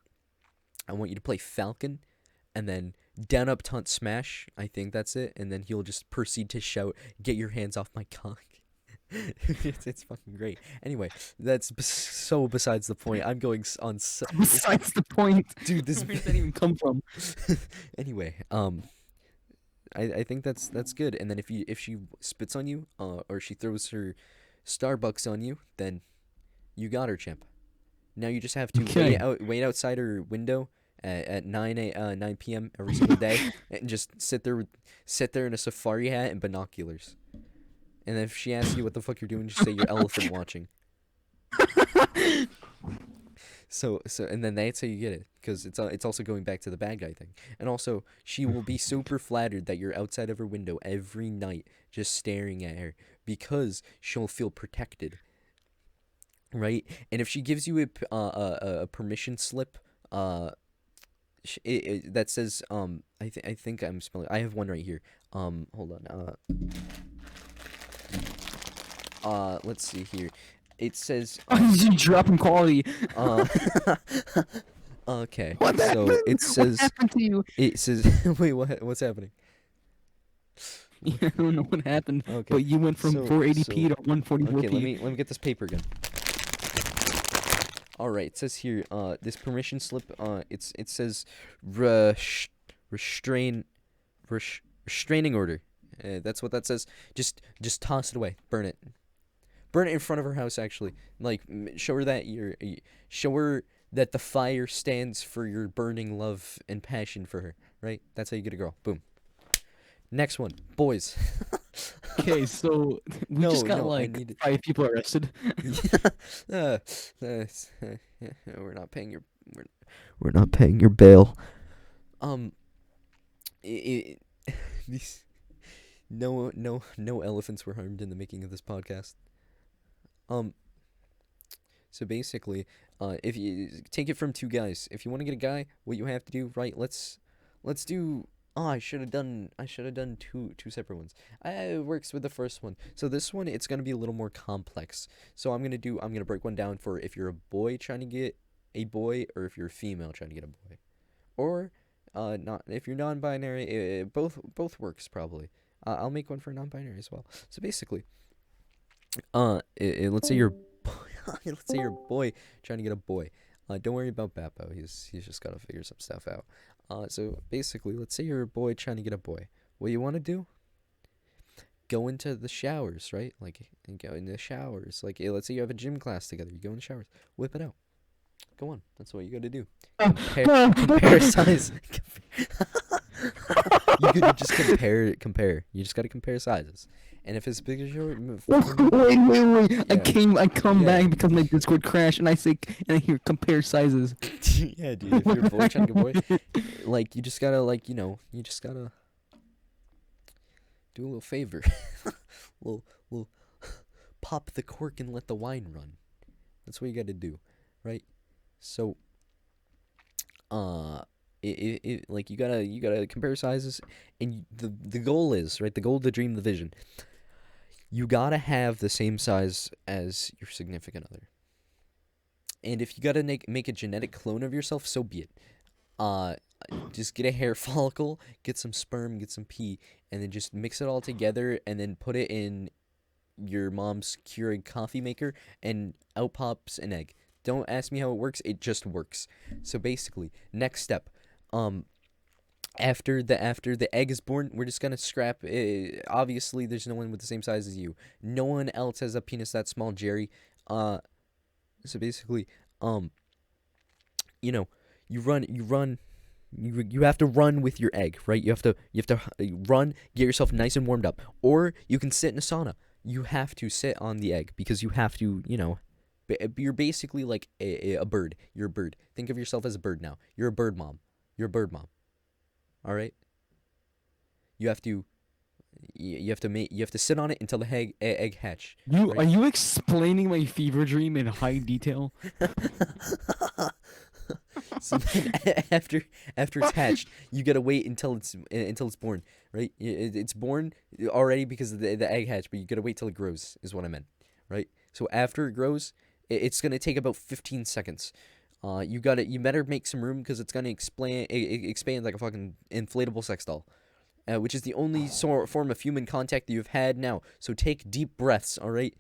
I want you to play Falcon, and then down up taunt smash. I think that's it. And then he'll just proceed to shout, "Get your hands off my cock." It's fucking great. Anyway, that's so besides the point. I'm going on. Besides the point. Dude, this. Where did that even come from? Anyway, I think that's good. And then if she spits on you, or she throws her Starbucks on you, then you got her, champ. Now you just have to Okay. wait outside her window at 9 p.m. every single day, and just sit there in a safari hat and binoculars. And if she asks you what the fuck you're doing, just say you're elephant watching. And then that's how you get it, because it's also going back to the bad guy thing. And also, she will be super flattered that you're outside of her window every night, just staring at her, because she'll feel protected, right? And if she gives you a permission slip, that says I think I'm spelling. I have one right here. Hold on. Let's see here. It says You dropping quality. uh okay. What So happened? it What says happened to you? wait, what's happening? I don't know what happened, Okay. but you went from So 480p to okay, 144p. let me get this paper again. All right, it says here this permission slip it says restrain restraining order. That's what that says. Just toss it away. Burn it. Burn it in front of her house, actually. Like, show her that show her that the fire stands for your burning love and passion for her, right? That's how you get a girl. Boom. Next one, boys. Okay, so we No, just got no, I like need it. 5 people arrested. uh, we're not paying your we're, we're not paying your bail. Um, these no elephants were harmed in the making of this podcast. Um, so basically, if you take it from two guys, if you want to get a guy, what you have to do, right? Let's do. Oh, I should have done two separate ones. It works with the first one. So this one, it's gonna be a little more complex. So I'm gonna break one down for if you're a boy trying to get a boy, or if you're a female trying to get a boy, or not if you're non-binary. Both works probably. I'll make one for non-binary as well. So basically, let's say you're let's say you're a boy trying to get a boy. Don't worry about Bappo. He's just gotta figure some stuff out. So basically, let's say you're a boy trying to get a boy. What you want to do? Go into the showers, right? Like, and go in the showers. Like, let's say you have a gym class together. You go in the showers, whip it out. Go on. That's what you gotta do. Compare size. You could just compare. You just gotta compare sizes. And if it's big as your Wait. yeah, I come yeah. back because my Discord crashed, and I say, and I hear compare sizes. Yeah, dude. If you're a boy trying to get a boy, like you just gotta you just gotta do a little favor, little pop the cork and let the wine run. That's what you gotta do, right? So, uh, like you gotta compare sizes, and the goal is right. The goal, the dream, the vision. You gotta have the same size as your significant other. And if you gotta make a genetic clone of yourself, so be it. Uh, just get a hair follicle, get some sperm, get some pee, and then just mix it all together, and then put it in your mom's Keurig coffee maker, and out pops an egg. Don't ask me how it works; it just works. So basically, next step, um, after the egg is born, we're just gonna scrap. Obviously, there's no one with the same size as you. No one else has a penis that small, Jerry. Uh, so basically, um, you know, you have to run with your egg, right? You have to run, get yourself nice and warmed up, or you can sit in a sauna. You have to sit on the egg because you have to, you're basically like a bird. You're a bird. Think of yourself as a bird now. You're a bird mom. You're a bird mom. All right. You have to you have to sit on it until the egg hatch, Are right? you explaining my fever dream in high detail? So then after it's hatched, you gotta wait until it's born, right? It's born already because of the egg hatch, but you gotta wait till it grows. Is what I meant, right? So after it grows, it's gonna take about 15 seconds. You better make some room because it's gonna expand like a fucking inflatable sex doll. Which is the only form of human contact that you've had now. So take deep breaths, all right,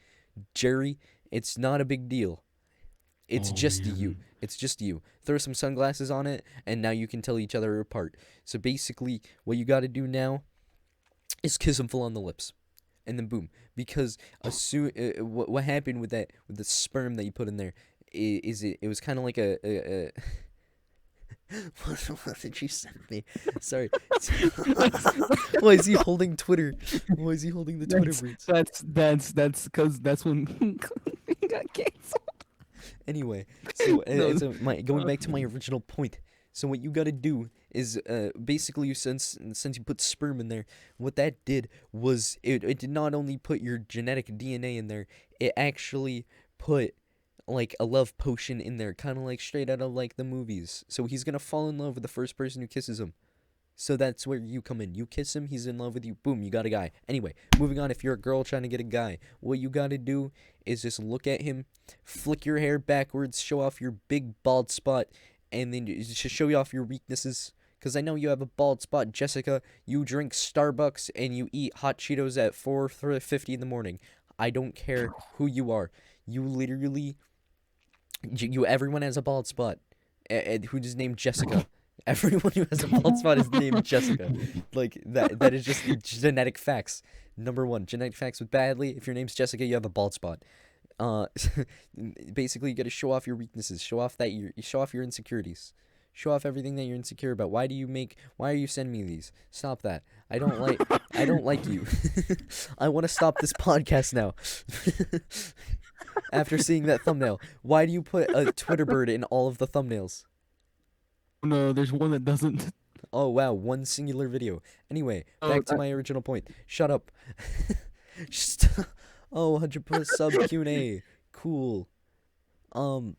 Jerry. It's not a big deal. It's Oh just you. man. It's just you. Throw some sunglasses on it, and now you can tell each other apart. So basically, what you got to do now is kiss them full on the lips, and then boom. Because what happened with the sperm that you put in there is it was kind of like a what did you send me? Sorry. Why is he holding Twitter? Why is he holding the Twitter That's birds? that's because that's when he got canceled. Anyway, so No, my going back to my original point. So what you gotta do is basically since you put sperm in there, what that did was it did not only put your genetic DNA in there, it actually put like a love potion in there, kind of like straight out of like the movies. So he's gonna fall in love with the first person who kisses him. So that's where you come in. You kiss him, he's in love with you. Boom, you got a guy. Anyway, moving on. If you're a girl trying to get a guy, what you gotta do is just look at him, flick your hair backwards, show off your big bald spot, and then just show you off your weaknesses. Because I know you have a bald spot, Jessica. You drink Starbucks and you eat hot Cheetos at 4:50 in the morning. I don't care who you are. You literally, everyone has a bald spot. Who's named Jessica. Everyone who has a bald spot is named Jessica. Like that is just genetic facts. Number one, genetic facts with badly. If your name's Jessica, you have a bald spot. Uh, basically, you got to show off your weaknesses. Show off you show off your insecurities. Show off everything that you're insecure about. Why are you sending me these? Stop that. I don't like you. I want to stop this podcast now. After seeing that thumbnail, why do you put a Twitter bird in all of the thumbnails? No, there's one that doesn't. Oh wow, one singular video. Anyway, Oh, back to my original point. Shut up. Just, oh, 100% sub Q&A. Cool. Um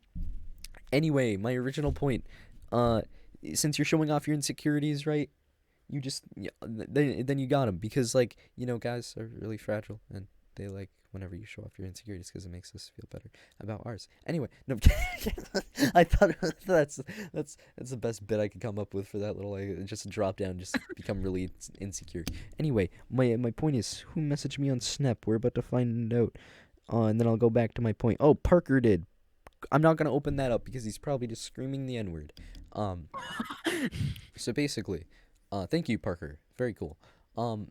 anyway, my original point. Uh since you're showing off your insecurities, right? You just then you got them because like, guys are really fragile and they like whenever you show off your insecurities because it makes us feel better about ours. Anyway, no, I thought that's the best bit I could come up with for that little like just drop down, just become really insecure. Anyway, my point is, who messaged me on Snap? We're about to find out, and then I'll go back to my point. Oh, Parker did. I'm not gonna open that up because he's probably just screaming the N word. Um, so basically, thank you, Parker. Very cool. Um,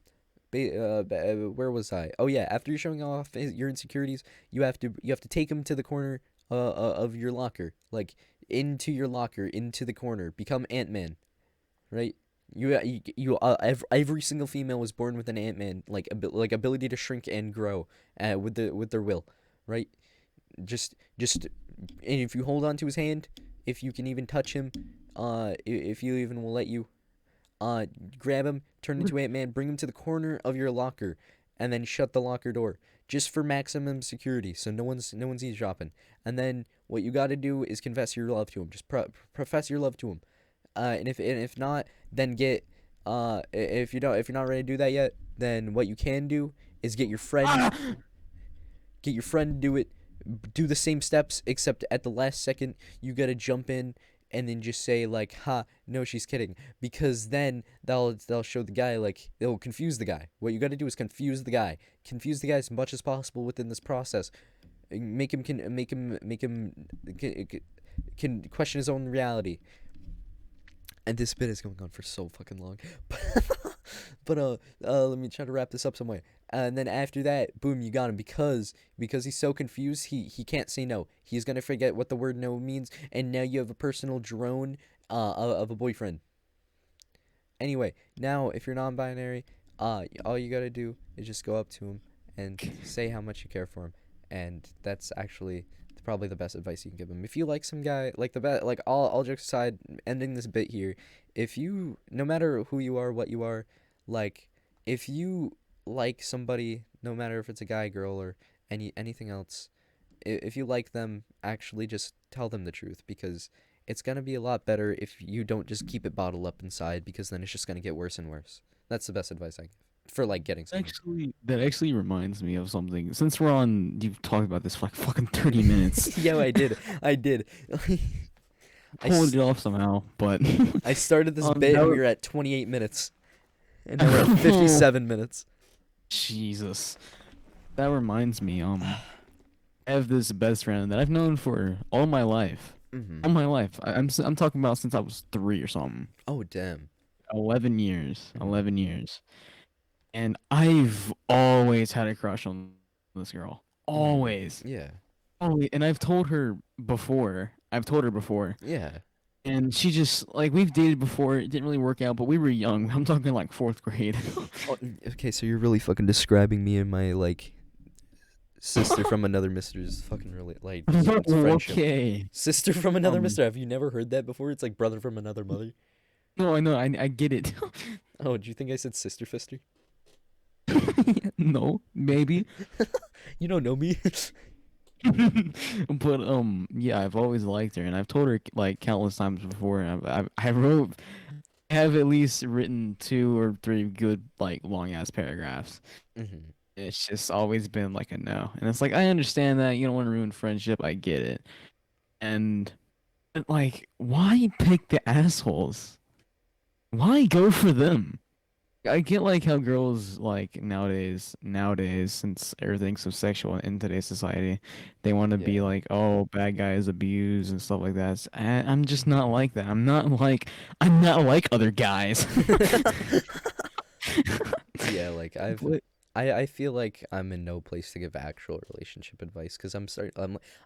where was I? Oh yeah, after you're showing off your insecurities, you have to take him to the corner of your locker, like into your locker, into the corner. Become Ant Man, right? Every single female was born with an Ant Man like ability to shrink and grow, with their will, right? Just and if you hold on to his hand, if you can even touch him, if you even will let you, uh, grab him, turn into Ant Man, bring him to the corner of your locker, and then shut the locker door just for maximum security, so no one's eavesdropping. And then what you got to do is confess your love to him. Just profess your love to him. And if not, then if you're not ready to do that yet, then what you can do is get your friend to do it, do the same steps, except at the last second you gotta jump in and then just say like, "Ha, no, she's kidding," because then they'll show the guy, like they'll confuse the guy. What you gotta do is confuse the guy as much as possible within this process. Make him can question his own reality. And this bit is going on for so fucking long. But let me try to wrap this up some way. And then after that, boom, you got him because he's so confused, he can't say no. He's gonna forget what the word no means, and now you have a personal drone of a boyfriend. Anyway, now if you're non-binary, all you gotta do is just go up to him and say how much you care for him, and that's actually probably the best advice you can give him. If you like some guy, like the best, like all jokes aside, ending this bit here, if you, no matter who you are, what you are, like if you like somebody, no matter if it's a guy, girl, or anything else, if you like them, actually just tell them the truth because it's gonna be a lot better if you don't just keep it bottled up inside because then it's just gonna get worse and worse. That's the best advice I give for like getting someone. That actually reminds me of something. Since you've talked about this for like fucking 30 minutes. Yo, I did. I, Pulled it off somehow, but I started this bit that and we was, were at 28 minutes, and now we're at 57 minutes. Jesus. That reminds me. I have this best friend that I've known for all my life. Mm-hmm. All my life. I'm talking about since I was 3 or something. Oh damn. 11 years. Mm-hmm. 11 years. And I've always had a crush on this girl. Mm-hmm. Always. Yeah. Always. And I've told her before. Yeah. And she just like we've dated before. It didn't really work out, but we were young. I'm talking like 4th grade. Oh, okay, so you're really fucking describing me and my like sister from another mister's fucking really like it's friendship. Okay. Sister from another Um mister. Have you never heard that before? It's like brother from another mother. no, I know. I get it. Oh, do you think I said sister fister? No, maybe. You don't know me. But yeah, I've always liked her, and I've told her like countless times before. I have at least written 2 or 3 good like long ass paragraphs. Mm-hmm. It's just always been like a no, and it's like I understand that you don't want to ruin friendship. I get it, and but, like, why pick the assholes? Why go for them? I get like how girls like nowadays since everything's so sexual in today's society, they want to be Yeah. like, oh, bad guys abuse and stuff like that. I'm just not like that. I'm not like other guys. Yeah, like But I feel like I'm in no place to give actual relationship advice because I'm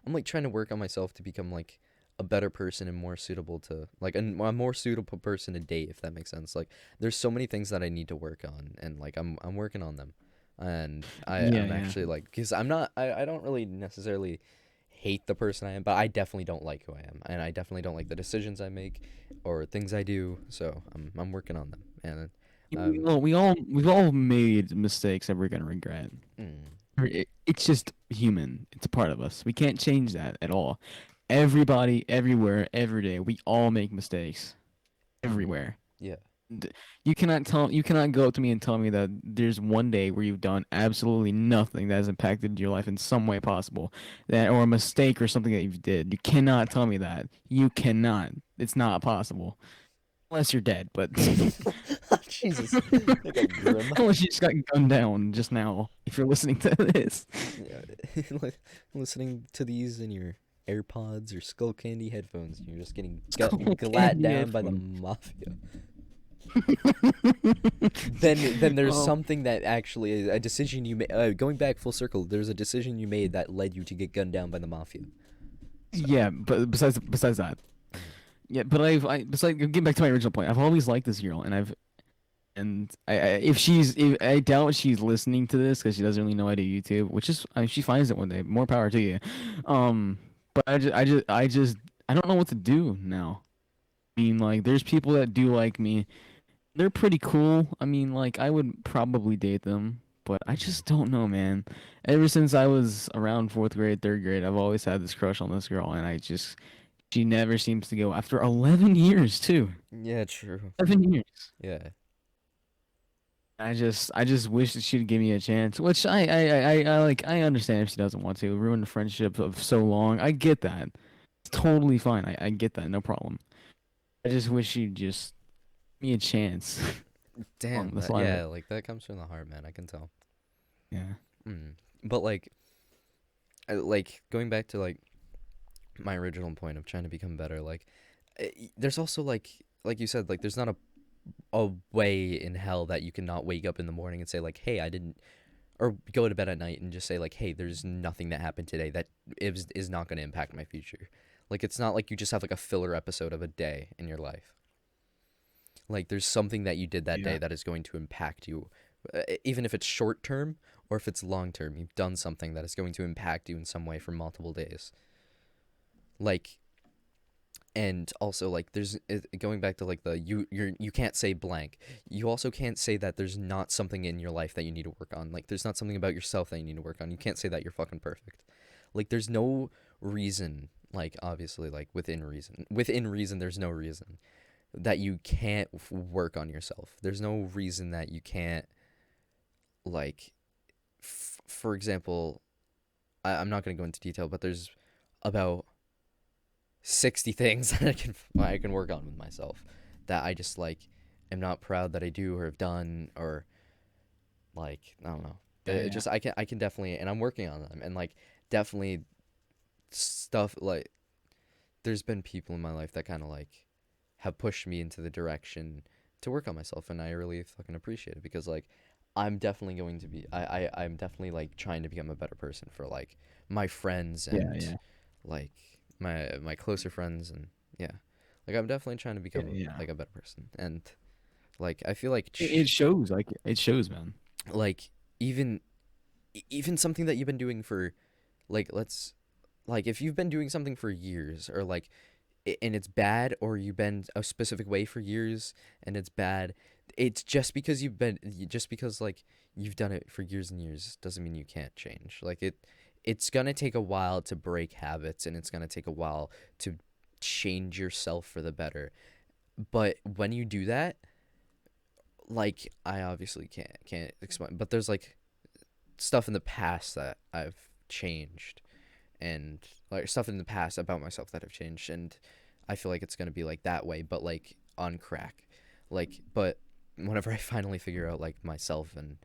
like trying to work on myself to become like a better person and more suitable to like a more suitable person to date, if that makes sense. Like there's so many things that I need to work on, and like I'm working on them, and yeah, I'm yeah. actually like because I'm not I don't really necessarily hate the person I am, but I definitely don't like who I am, and I definitely don't like the decisions I make or things I do. So I'm working on them, and um, We've all made mistakes that we're gonna regret. mm, It's just human. It's a part of us. We can't change that at all. Everybody, everywhere, every day, we all make mistakes. Everywhere. yeah, D- you cannot go up to me and tell me that there's one day where you've done absolutely nothing that has impacted your life in some way possible, that or a mistake or something that you did. You cannot tell me that. You cannot. It's not possible unless you're dead. But Jesus, that got grim. unless you just got gunned down just now, if you're listening to this. Yeah, listening to these in your AirPods or Skull Candy headphones, and you're just getting Skull glat candy down by the headphone. mafia. Then there's Oh something that actually is a decision you made. Going back full circle, there's a decision you made that led you to get gunned down by the mafia. So, yeah, but besides that, mhm. yeah, but I besides getting back to my original point, I've always liked this girl, if if I doubt she's listening to this because she doesn't really know I do YouTube, which is I mean, she finds it one day. More power to you. Um, but I don't know what to do now. I mean, like, there's people that do like me. They're pretty cool. I mean, like, I would probably date them, but I Mhm. just don't know, man. Ever since I was around fourth grade, third grade, I've always had this crush on this girl, and she never seems to go after 11 years too. Yeah, true. 11 years. Yeah. I just wish that she'd give me a chance. Which I understand if she doesn't want to ruin the friendship of so long. I get that. It's totally fine. I get that. No problem. I just wish she'd just give me a chance. Damn. That's That why. yeah, like that comes from the heart, man. I can tell. Yeah. Mm. But like going back to like my original point of trying to become better, like there's also like you said, like there's not a way in hell that you cannot wake up in the morning and say like, hey, I didn't, or go to bed at night and just say like, hey, there's nothing that happened today that is not going to impact my future. Like it's not like you just have like a filler episode of a day in your life. Like there's something that you did that day Yeah. that is going to impact you, even if it's short term or if it's long term. You've done something that is going to impact you in some way for multiple days. Like, and also like there's going back to like you can't say blank. You also can't say that there's not something in your life that you need to work on. Like there's not something about yourself that you need to work on. You can't say that you're fucking perfect. Like there's no reason, like obviously like within reason there's no reason that you can't work on yourself. There's no reason that you can't, like, for example, I'm not going to go into detail, but there's about 60 things that I can work on with myself that I just like am not proud that I do or have done, or like I don't know. Yeah. It Yeah. just I can definitely, and I'm working on them, and like definitely stuff like there's been people in my life that kind of like have pushed me into the direction to work on myself, and I really fucking appreciate it because like I'm definitely going to be I'm definitely like trying to become a better person for like my friends Yeah. and Yeah. like my closer friends, and yeah, like I'm definitely trying to Yeah. become Yeah. like a better person, and like I feel like It shows. Like it shows, man. like even even something that you've been doing for, like, let's, like if you've been doing something for years, or like and it's bad, or you've been a specific way for years and it's bad, it's just because just because like you've done it for years and years doesn't mean you can't change. Like it's gonna take a while to break habits, and it's gonna take a while to change yourself for the better. But when you do that, like I obviously can't explain, but there's like stuff in the past that I've changed, and like stuff in the past about myself that have changed, and I feel like it's gonna be like that way, but like on crack. Like, but whenever I finally figure out like myself and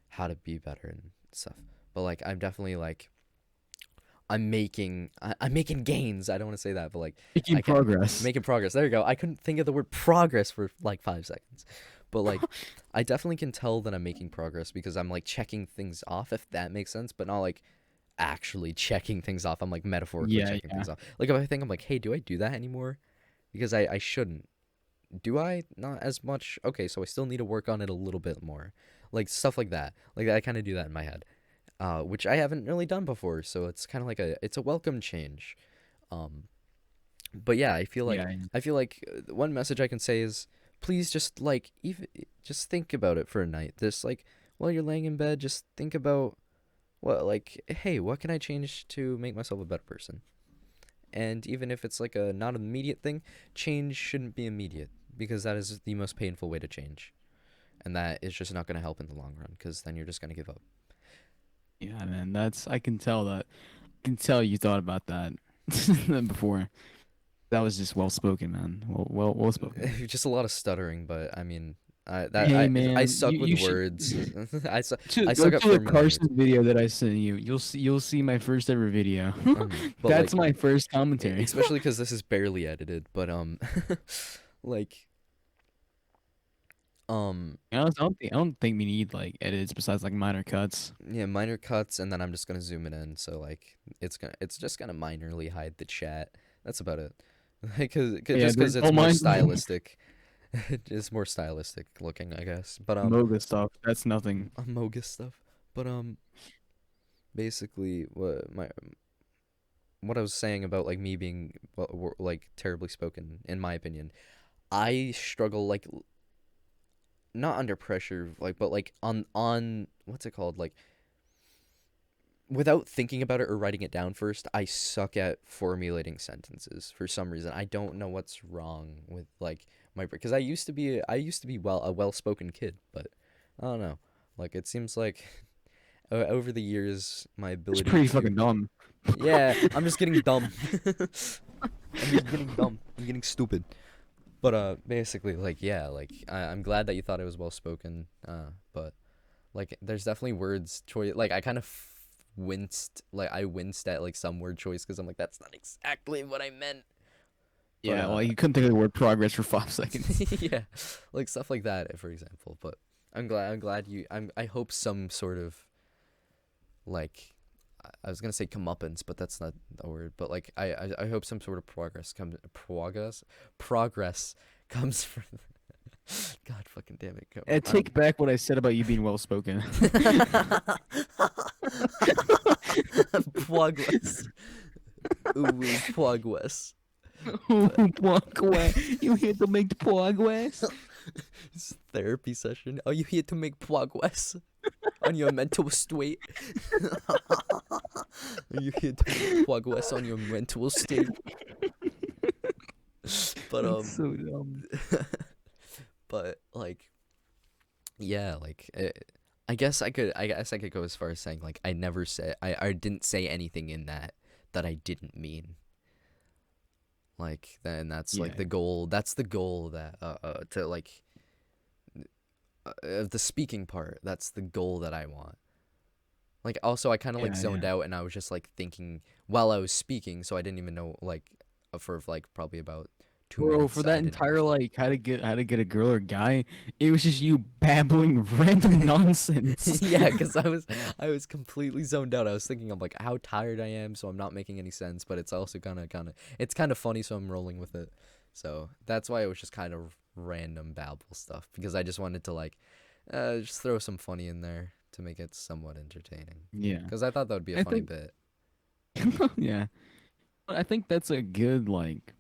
how to be better and stuff, but like I'm definitely like I'm making gains. I don't want to say that, but like Making I can progress. making progress. There you go. I couldn't think of the word progress for like 5 seconds, but like I definitely can tell that I'm making progress because I'm like checking things off, if that makes sense, but not like actually checking things off. I'm like metaphorically Yeah. checking Yeah. things off. Like if I think, I'm like, hey, do I do that anymore? Because I shouldn't. Do I? Not as much. Okay, so I still need to work on it a little bit more. Like stuff like that. Like I kind of do that in my head. which I haven't really done before. So it's kind of like it's a welcome change. Um, but yeah, Yeah. I feel like one message I can say is please just like even just think about it for a night. This like while you're laying in bed, just think about what like hey, what can I change to make myself a better person? And even if it's like a not an immediate thing, change shouldn't be immediate because that is the most painful way to change. And that is just not going to help in the long run because then you're just going to give up. Yeah, man. That's I can tell that. I can tell you thought about that before. That was just well spoken, man. Well spoken. Just a lot of stuttering, but I mean, Hey, I man, suck with you should words. I to I go suck at to the formulating words. Carson video that I sent you. You'll see my first ever video. But That's like, my first commentary. especially because this is barely edited. But like I don't think we need like edits besides like minor cuts. yeah, minor cuts, and then I'm just gonna zoom it in. So like, it's just gonna minorly hide the chat. That's about it. Yeah, Just because it's don't more mind stylistic. It's more stylistic looking, I guess. But Moga stuff. That's nothing. Amogus stuff. But basically, what I was saying about like me being like terribly spoken, in my opinion, I struggle like not under pressure, like but like on what's it called, like without thinking about it or writing it down first. I suck at formulating sentences for some reason. I don't know what's wrong with like my because I used to be a well spoken kid, but I don't know. Like it seems like over the years my It's ability pretty to fucking dumb. yeah, I'm just getting dumb. I'm just getting dumb. I'm getting stupid. But basically, like yeah, like I'm glad that you thought it was well spoken. But like there's definitely words choice. Like I kind of winced. Like I winced at like some word choice because I'm like that's not exactly what I meant. But Yeah, well, you couldn't think of the word progress for 5 seconds. yeah, like stuff like that, for example. But I'm glad you. I hope some sort of like I was gonna say comeuppance, but that's not a word. But like I hope some sort of progress comes from. God fucking damn it! I take back what I said about you being well spoken. Progress. Ooh, progress. Progress. You here to make progress? It's therapy session. Are you here to make progress on your mental state? Are you here to make progress on your mental state? But That's so dumb. but like yeah, like I guess I could go as far as saying like I never said I didn't say anything in that I didn't mean. Like then that's like Yeah, the goal. That's the goal that to like the speaking part. That's the goal that I want. Like also I kind of like yeah, zoned yeah. out and I was just like thinking while I was speaking, so I didn't even know like for like probably about two Bro, for minutes that I didn't entire understand. like how to get a girl or guy, it was just you babbling random nonsense. Yeah, because I was completely zoned out. I was thinking of like how tired I am, so I'm not making any sense. But it's also it's kind of funny, so I'm rolling with it. So that's why it was just kind of random babble stuff because I just wanted to like just throw some funny in there to make it somewhat entertaining. Yeah, Because I thought that would be a I funny think bit. yeah, I think that's a good like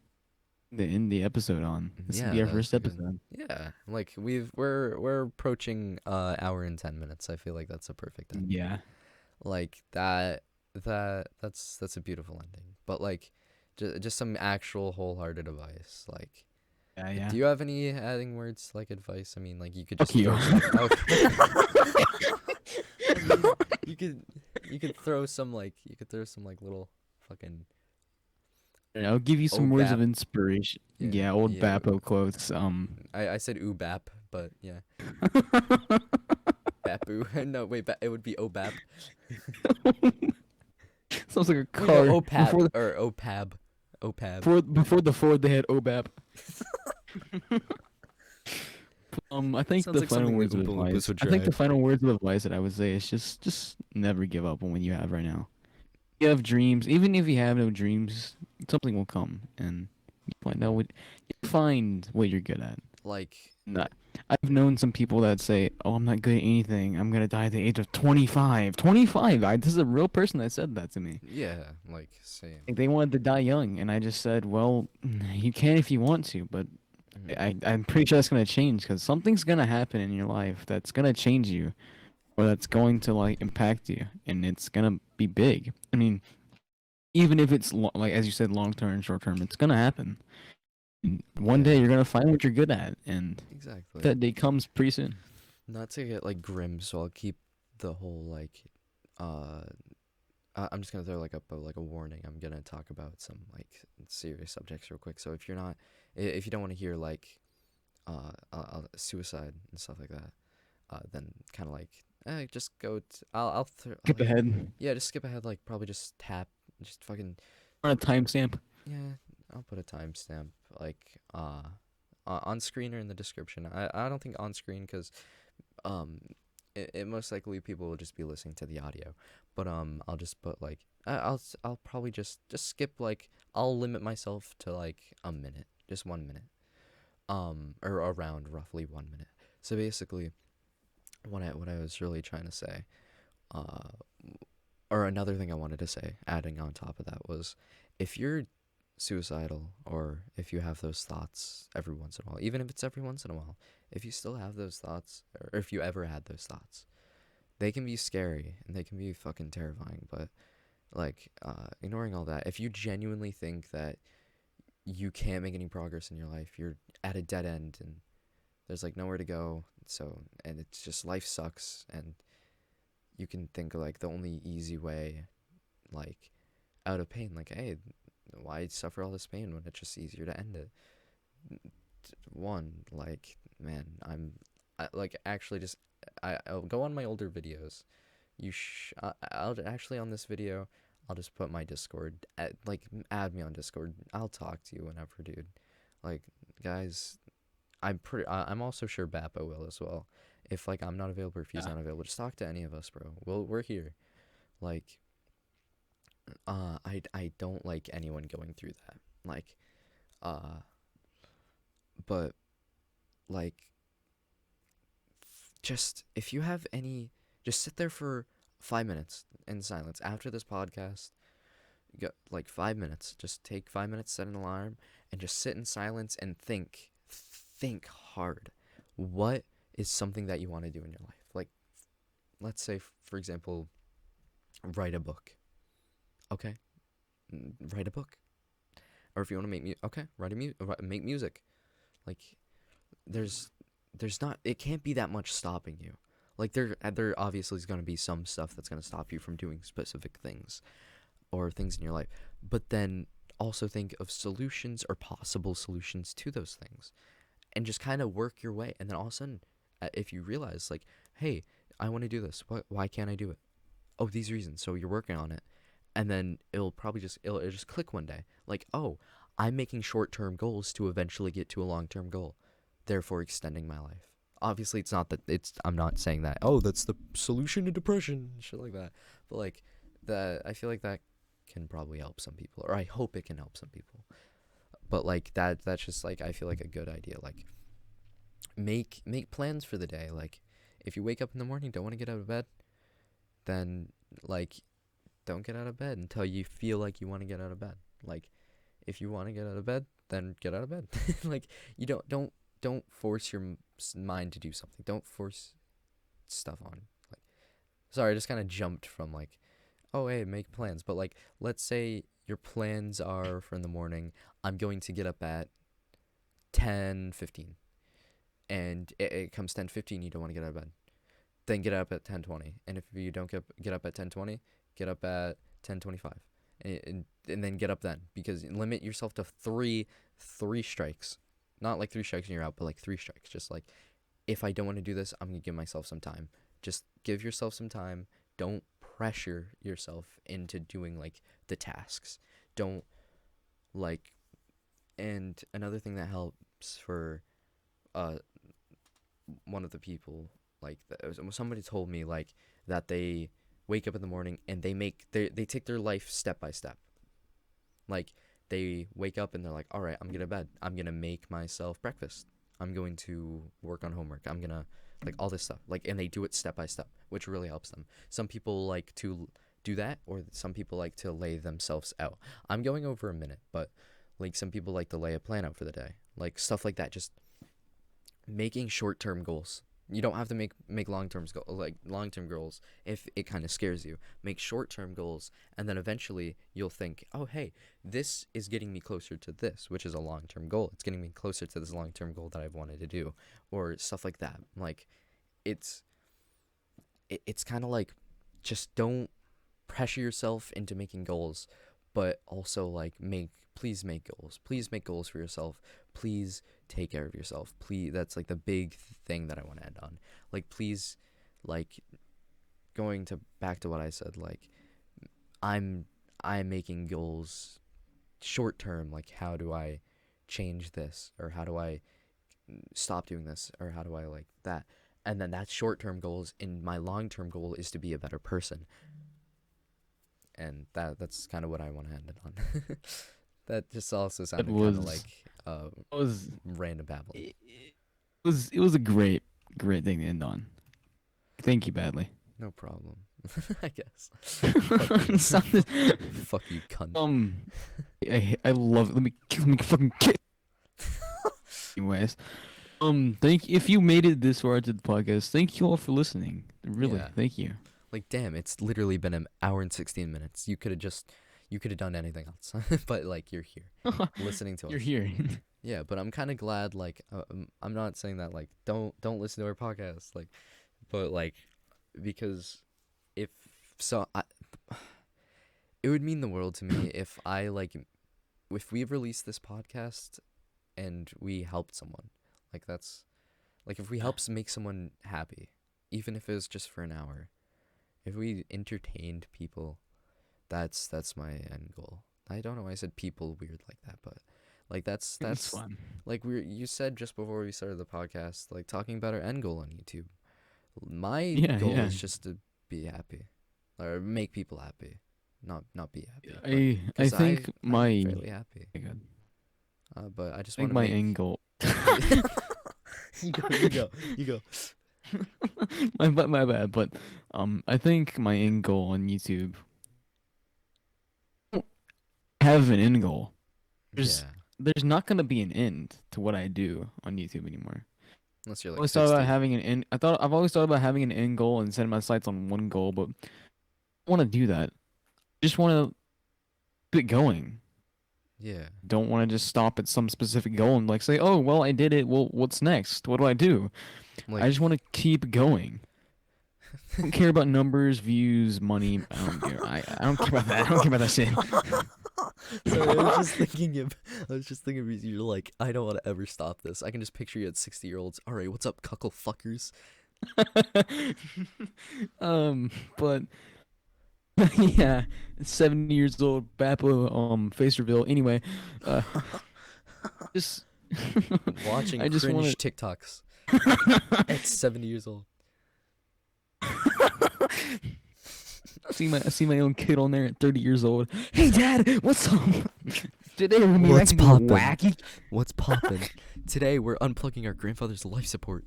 to end the episode on. This will Yeah, be our that first was a good. episode. Yeah, like we're approaching hour and 10 minutes. I feel like that's a perfect ending. Yeah, Like that's a beautiful ending. But like just some actual wholehearted advice. Like yeah, yeah. do you have any adding words like advice? I mean, like you could Fuck just you. throw some okay. I mean, you could throw some like little fucking And I'll give you some words of obap. inspiration. Yeah, Yeah, old yeah. Bappo quotes. I said oobap, but yeah. Bappu. No, wait, it would be obap. Sounds like a Wait, no, car. opap or opab. Opab. Before the Ford, they had OBAP. I think Sounds the like final something the words of Oompa Loompas advice. would I think the drive. final words of advice that I would say is just never give up on what you have right now. You have dreams, even if you have no dreams, something will come, and you find what you're good at. Like Not. I've known some people that say, "Oh, I'm not good at anything. I'm gonna die at the age of 25." 25. This is a real person that said that to me. Yeah, like same. Like they wanted to die young, and I just said, "Well, you can if you want to, but Hmm. I'm pretty sure that's gonna change because something's gonna happen in your life that's gonna change you, or that's going to like impact you, and it's gonna be big. I mean, even if it's like as you said, long term and short term, it's gonna happen. And one day Yeah, you're gonna find what you're good at, and exactly. that day comes pretty soon. Not to get like grim, so I'll keep the whole like uh I'm just gonna throw like up like a warning. I'm gonna talk about some like serious subjects real quick. So if you're not, if you don't want to hear like suicide and stuff like that, then kind of like just go. I'll Skip like ahead yeah, just skip ahead. Like probably just tap, just fucking on a timestamp. yeah. I'll put a timestamp like on screen or in the description. I don't think on screen because um it most likely people will just be listening to the audio, but I'll just put like I'll probably just skip like I'll limit myself to like a minute, just 1 minute, or around roughly 1 minute. So basically what I was really trying to say, uh or another thing I wanted to say adding on top of that was, if you're suicidal or if you have those thoughts every once in a while, even if it's every once in a while, if you still have those thoughts, or if you ever had those thoughts, they can be scary and they can be fucking terrifying. But like, ignoring all that, if you genuinely think that you can't make any progress in your life, you're at a dead end and there's like nowhere to go, so, and it's just life sucks, and you can think like the only easy way, like, out of pain, like, hey, why suffer all this pain when it's just easier to end it? One, like, man, like, actually just, I'll go on my older videos. I'll actually, on this video, I'll just put my Discord. Like, add me on Discord. I'll talk to you whenever, dude. Like, guys, I'm also sure Bappo will as well. If like I'm not available, or if he's Yeah. not available, just talk to any of us, bro. We're here. Like, I don't like anyone going through that. Like, uh, but like, just if you have any, just sit there for 5 minutes in silence after this podcast. Go, like 5 minutes. Just take 5 minutes, set an alarm, and just sit in silence and think hard. What is something that you want to do in your life? Like, let's say, for example, write a book. Okay, write a book. Or if you want to make music, okay, make music. Like, there's there's not, it can't be that much stopping you. Like, there obviously is going to be some stuff that's going to stop you from doing specific things or things in your life. But then also think of solutions or possible solutions to those things, and just kind of work your way. And then all of a sudden, if you realize, like, hey, I want to do this. Why can't I do it? Oh, these reasons. So you're working on it. And then it'll just click one day. Like, oh, I'm making short-term goals to eventually get to a long-term goal, therefore extending my life. Obviously, it's not that it's. I'm not saying that. Oh, that's the solution to depression, shit like that. But like, that, I feel like that can probably help some people, or I hope it can help some people. But like that's just like, I feel like a good idea. Like, make plans for the day. Like, if you wake up in the morning, don't want to get out of bed, then like don't get out of bed until you feel like you want to get out of bed. Like, if you want to get out of bed, then get out of bed. Like, you don't force your mind to do something. Don't force stuff on. Like, sorry, I just kind of jumped from like, oh, hey, make plans. But like, let's say your plans are for in the morning, I'm going to get up at 10:15, and it comes 10:15, you don't want to get out of bed. Then get up at 10:20, and if you don't get up at 10:20, get up at 10:25, and then get up then, because limit yourself to three strikes, not like three strikes and you're out, but like three strikes. Just like, if I don't want to do this, I'm gonna give myself some time. Just give yourself some time. Don't pressure yourself into doing like the tasks. Don't like, and another thing that helps for uh one of the people, like, somebody told me like that they wake up in the morning and they take their life step by step. Like, they wake up and they're like, all right, I'm gonna bed, I'm gonna make myself breakfast, I'm going to work on homework. I'm gonna like all this stuff. Like, and they do it step by step, which really helps them. Some people like to do that, or some people like to lay themselves out. I'm going over a minute, but like some people like to lay a plan out for the day, like stuff like that. Just making short-term goals. You don't have to make long-term goals if it kind of scares you. Make short-term goals, and then eventually you'll think, oh hey, this is getting me closer to this, which is a long-term goal. It's getting me closer to this long-term goal that I've wanted to do, or stuff like that. Like, it's it's kind of like, just don't pressure yourself into making goals, but also like please make goals. Please make goals for yourself. Please take care of yourself. Please, that's like the big thing that I want to end on. Like, please, like, going to back to what I said, like, I'm I'm making goals short term, like how do I change this, or how do I stop doing this, or how do I like that? And then that's short term goals, and my long term goal is to be a better person. And that's kind of what I want to end it on. That just also It sounded kind of was like uh, it was random babbling. it was a great thing to end on. Thank you, badly. No problem. I guess. Fuck you. Sounded- Fuck you, cunt. um, I love it. Let me fucking kiss. Anyways, thank if you made it this far into the podcast, thank you all for listening. Really, Yeah. thank you. Like, damn, it's literally been an hour and 16 minutes. You could have done anything else. But, like, you're here listening to You're us. here. Yeah, but I'm kind of glad, like, I'm not saying that, like, don't listen to our podcast. Like, but, like, because if, so, it would mean the world to me if if we released this podcast and we helped someone. Like, that's, like, if we helped make someone happy, even if it was just for an hour. If we entertained people, that's my end goal. I don't know why I said people weird like that, but like It's that's fun. like you said just before we started the podcast, like talking about our end goal on YouTube. My Yeah, goal yeah. is just to be happy, or make people happy, not be happy. But I because think I'm my fairly happy, my God. but I just I want think to my make. angle. You go, you go, you go. My bad, but I think my end goal on YouTube have an end goal. There's Yeah, there's not gonna be an end to what I do on YouTube anymore. unless you're I like always thought about 60. having an end. I've always thought about having an end goal and setting my sights on one goal, but I don't want to do that. I just want to keep it going. Yeah, Don't want to just stop at some specific goal and like say, oh well, I did it. Well, what's next? What do I do? I like. just want to keep going. I don't care about numbers, views, money. I don't care. I don't care about that. I don't care about that shit. Sorry, I was just thinking because you're like, I don't want to ever stop this. I can just picture you at 60-year-olds. All right, what's up, cuckle fuckers? But yeah, 70 years old, Bappo, face reveal. Anyway, uh, just Watching I just want cringe TikToks at 70 years old. to see my own kid on there at 30 years old. Hey, Dad, what's up? Today we're gonna be What's acting poppin'? wacky. What's poppin'? Today we're unplugging our grandfather's life support.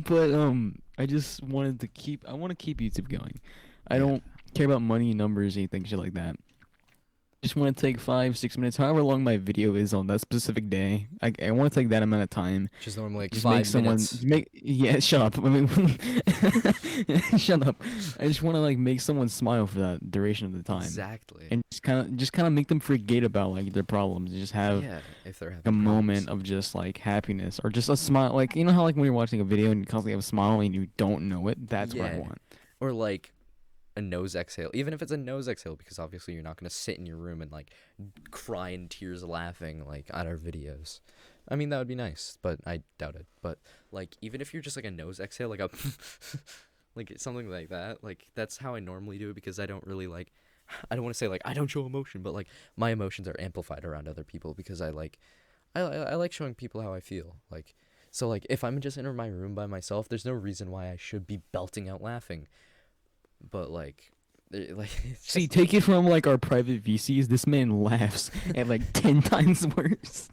But I just wanted to keep. I want to keep YouTube going. I Yeah, don't care about money, numbers, anything shit like that. Just want to take 5, 6 minutes, however long my video is on that specific day. I want to take that amount of time. which is normally like Just make five someone minutes. make yeah. Shut up. I mean, shut up. I just want to like make someone smile for that duration of the time, Exactly. and just kind of make them forget about like their problems and just have Yeah, if they're a having moment problems. of just like happiness or just a smile. Like you know how like when you're watching a video and you constantly have a smile and you don't know it. That's what I Yeah, want. or like a nose exhale, even if it's a nose exhale, because obviously you're not gonna sit in your room and like cry in tears laughing like at our videos. I mean, that would be nice, but I doubt it. But like, even if you're just like a nose exhale, like a like something like that, like that's how I normally do it because I don't really like. I don't want to say like I don't show emotion, but like my emotions are amplified around other people because I like showing people how I feel. Like, so like if I'm just in my room by myself, there's no reason why I should be belting out laughing. But like like it's See, just take it from like our private VCs. This man laughs at like 10 times worse.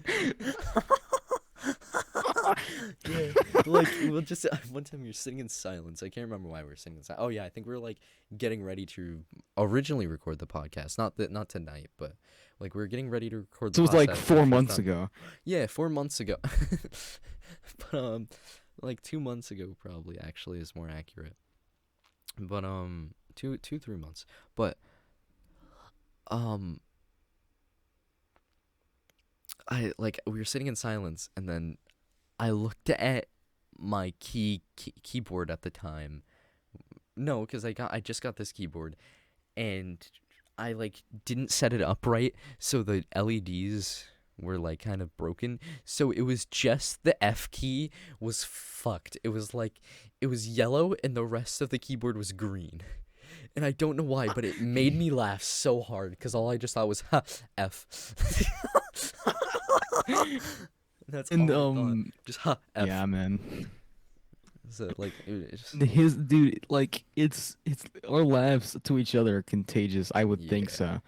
yeah, like we'll just one time we were sitting in silence. I can't remember why we were sitting in silence. Oh yeah, I think we were like getting ready to originally record the podcast. Not tonight, but like we were getting ready to record the So it was like podcast for the four first months time. ago. Yeah, 4 months ago. But like 2 months ago probably actually is more accurate. But 3 months. But um I like we were sitting in silence, and then I looked at my keyboard at the time. No, because I just got this keyboard, and I like didn't set it up right, so the LEDs were like kind of broken. So it was just the F key was fucked. It was like it was yellow and the rest of the keyboard was green. And I don't know why, but it made me laugh so hard because all I just thought was ha F. That's And all I thought. Just ha F. yeah, man. So like it just His dude, like it's our laughs to each other are contagious. I would think yeah. so.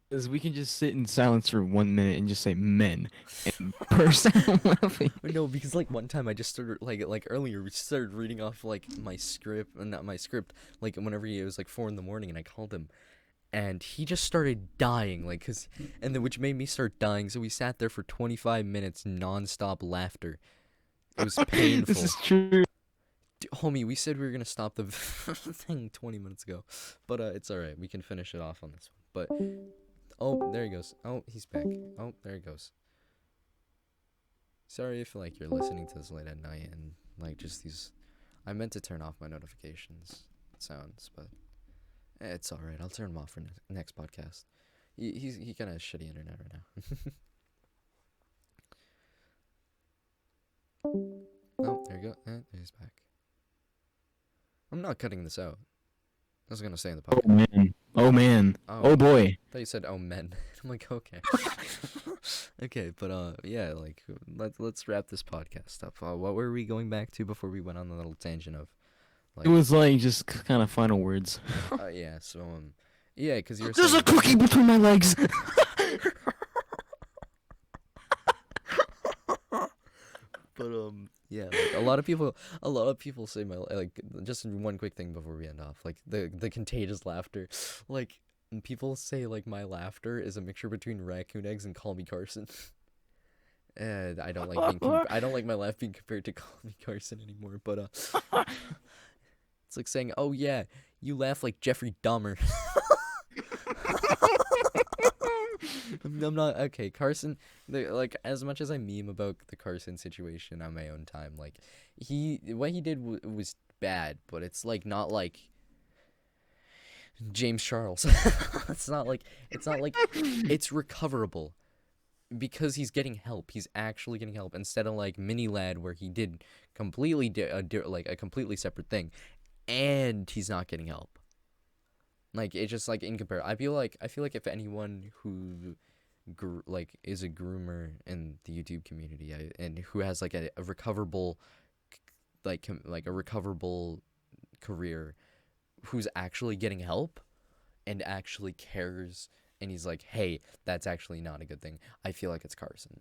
Because we can just sit in silence for 1 minute and just say men and burst out laughing. No, because like one time I just started like earlier we started reading off like my script, not my script, like whenever it was like 4 in the morning, and I called him, and he just started dying, like cause, and then which made me start dying. So we sat there for 25 minutes nonstop laughter. It was This painful. is true. Homie, we said we were gonna stop the thing 20 minutes ago, but it's all right. We can finish it off on this one. But oh, there he goes. Oh, he's back. Oh, there he goes. Sorry if like you're listening to this late at night and like just these. I meant to turn off my notifications sounds, but it's all right. I'll turn them off for next podcast. He kind of has shitty internet right now. Oh, there you go. He's back. I'm not cutting this out. I was gonna say in the Oh podcast. man. Oh man. Oh, Oh boy. I thought you said oh men. I'm like okay, okay, but yeah, like let's wrap this podcast up. What were we going back to before we went on the little tangent of It like was like just kind of final words. yeah, so yeah, because you were There's a saying cookie between my legs. but yeah, like a lot of people say my like just one quick thing before we end off, like the contagious laughter, like people say like my laughter is a mixture between raccoon eggs and Call Me Carson. And I don't like I don't like my laugh being compared to Call Me Carson anymore, but it's like saying, "Oh yeah, you laugh like Jeffrey Dahmer." I'm not okay. Carson, like as much as I meme about the Carson situation on my own time, like what he did was bad, but it's like not like James Charles. It's not like it's recoverable because he's getting help. He's actually getting help instead of like Mini Lad where he did completely like a completely separate thing, and he's not getting help. Like it's just like in compare. I feel like if anyone who like is a groomer in the YouTube community, and who has like a recoverable like a recoverable career, who's actually getting help and actually cares, and he's like, hey, that's actually not a good thing. I feel like it's Carson.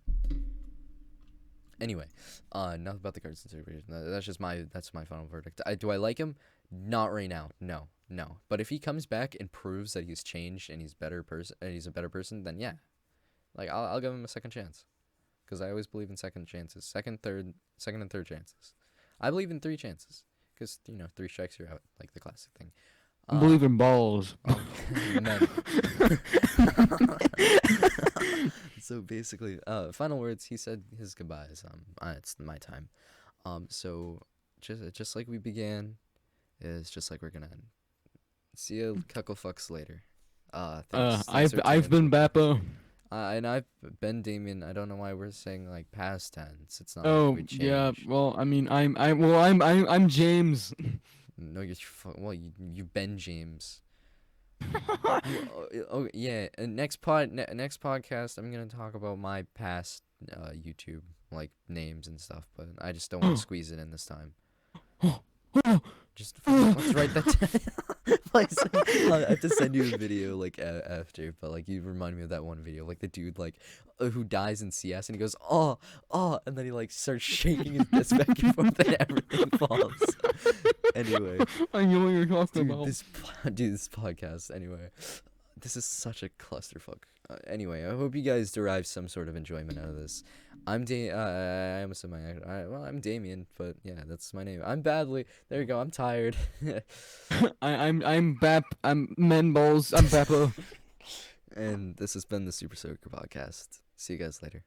Anyway, enough about the Carson situation. That's my final verdict. Do I like him? Not right now. No. But if he comes back and proves that he's changed and he's he's a better person, then yeah, like I'll give him a second chance, because I always believe in second chances, second and third chances. I believe in three chances, because three strikes you're out, like the classic thing. I believe in balls. Men. So basically, final words. He said his goodbyes. It's my time. So just like we began, is just like we're gonna end. See you, cuckle fucks later. Thanks for tuning I've into been the podcast. Bappo. And I've been Damien. I don't know why we're saying like past tense. It's not like Oh we yeah. changed. Well, I mean, I'm James. No, well, you've been James. Oh yeah. Next podcast, I'm gonna talk about my past YouTube like names and stuff, but I just don't want to squeeze it in this time. Just fucking let's write that down. Like, I have to send you a video like after, but like you remind me of that one video, like the dude like who dies in CS and he goes oh, and then he like starts shaking his fist back and forth and everything falls. Anyway, I know what you're talking dude, about. this podcast. Anyway, this is such a clusterfuck. Anyway, I hope you guys derive some sort of enjoyment out of this. I almost said my well, I'm Damien, but yeah, that's my name. I'm Badly. There you go. I'm tired. I'm Men Balls. I'm Bappo. And this has been the Super Soaker podcast. See you guys later.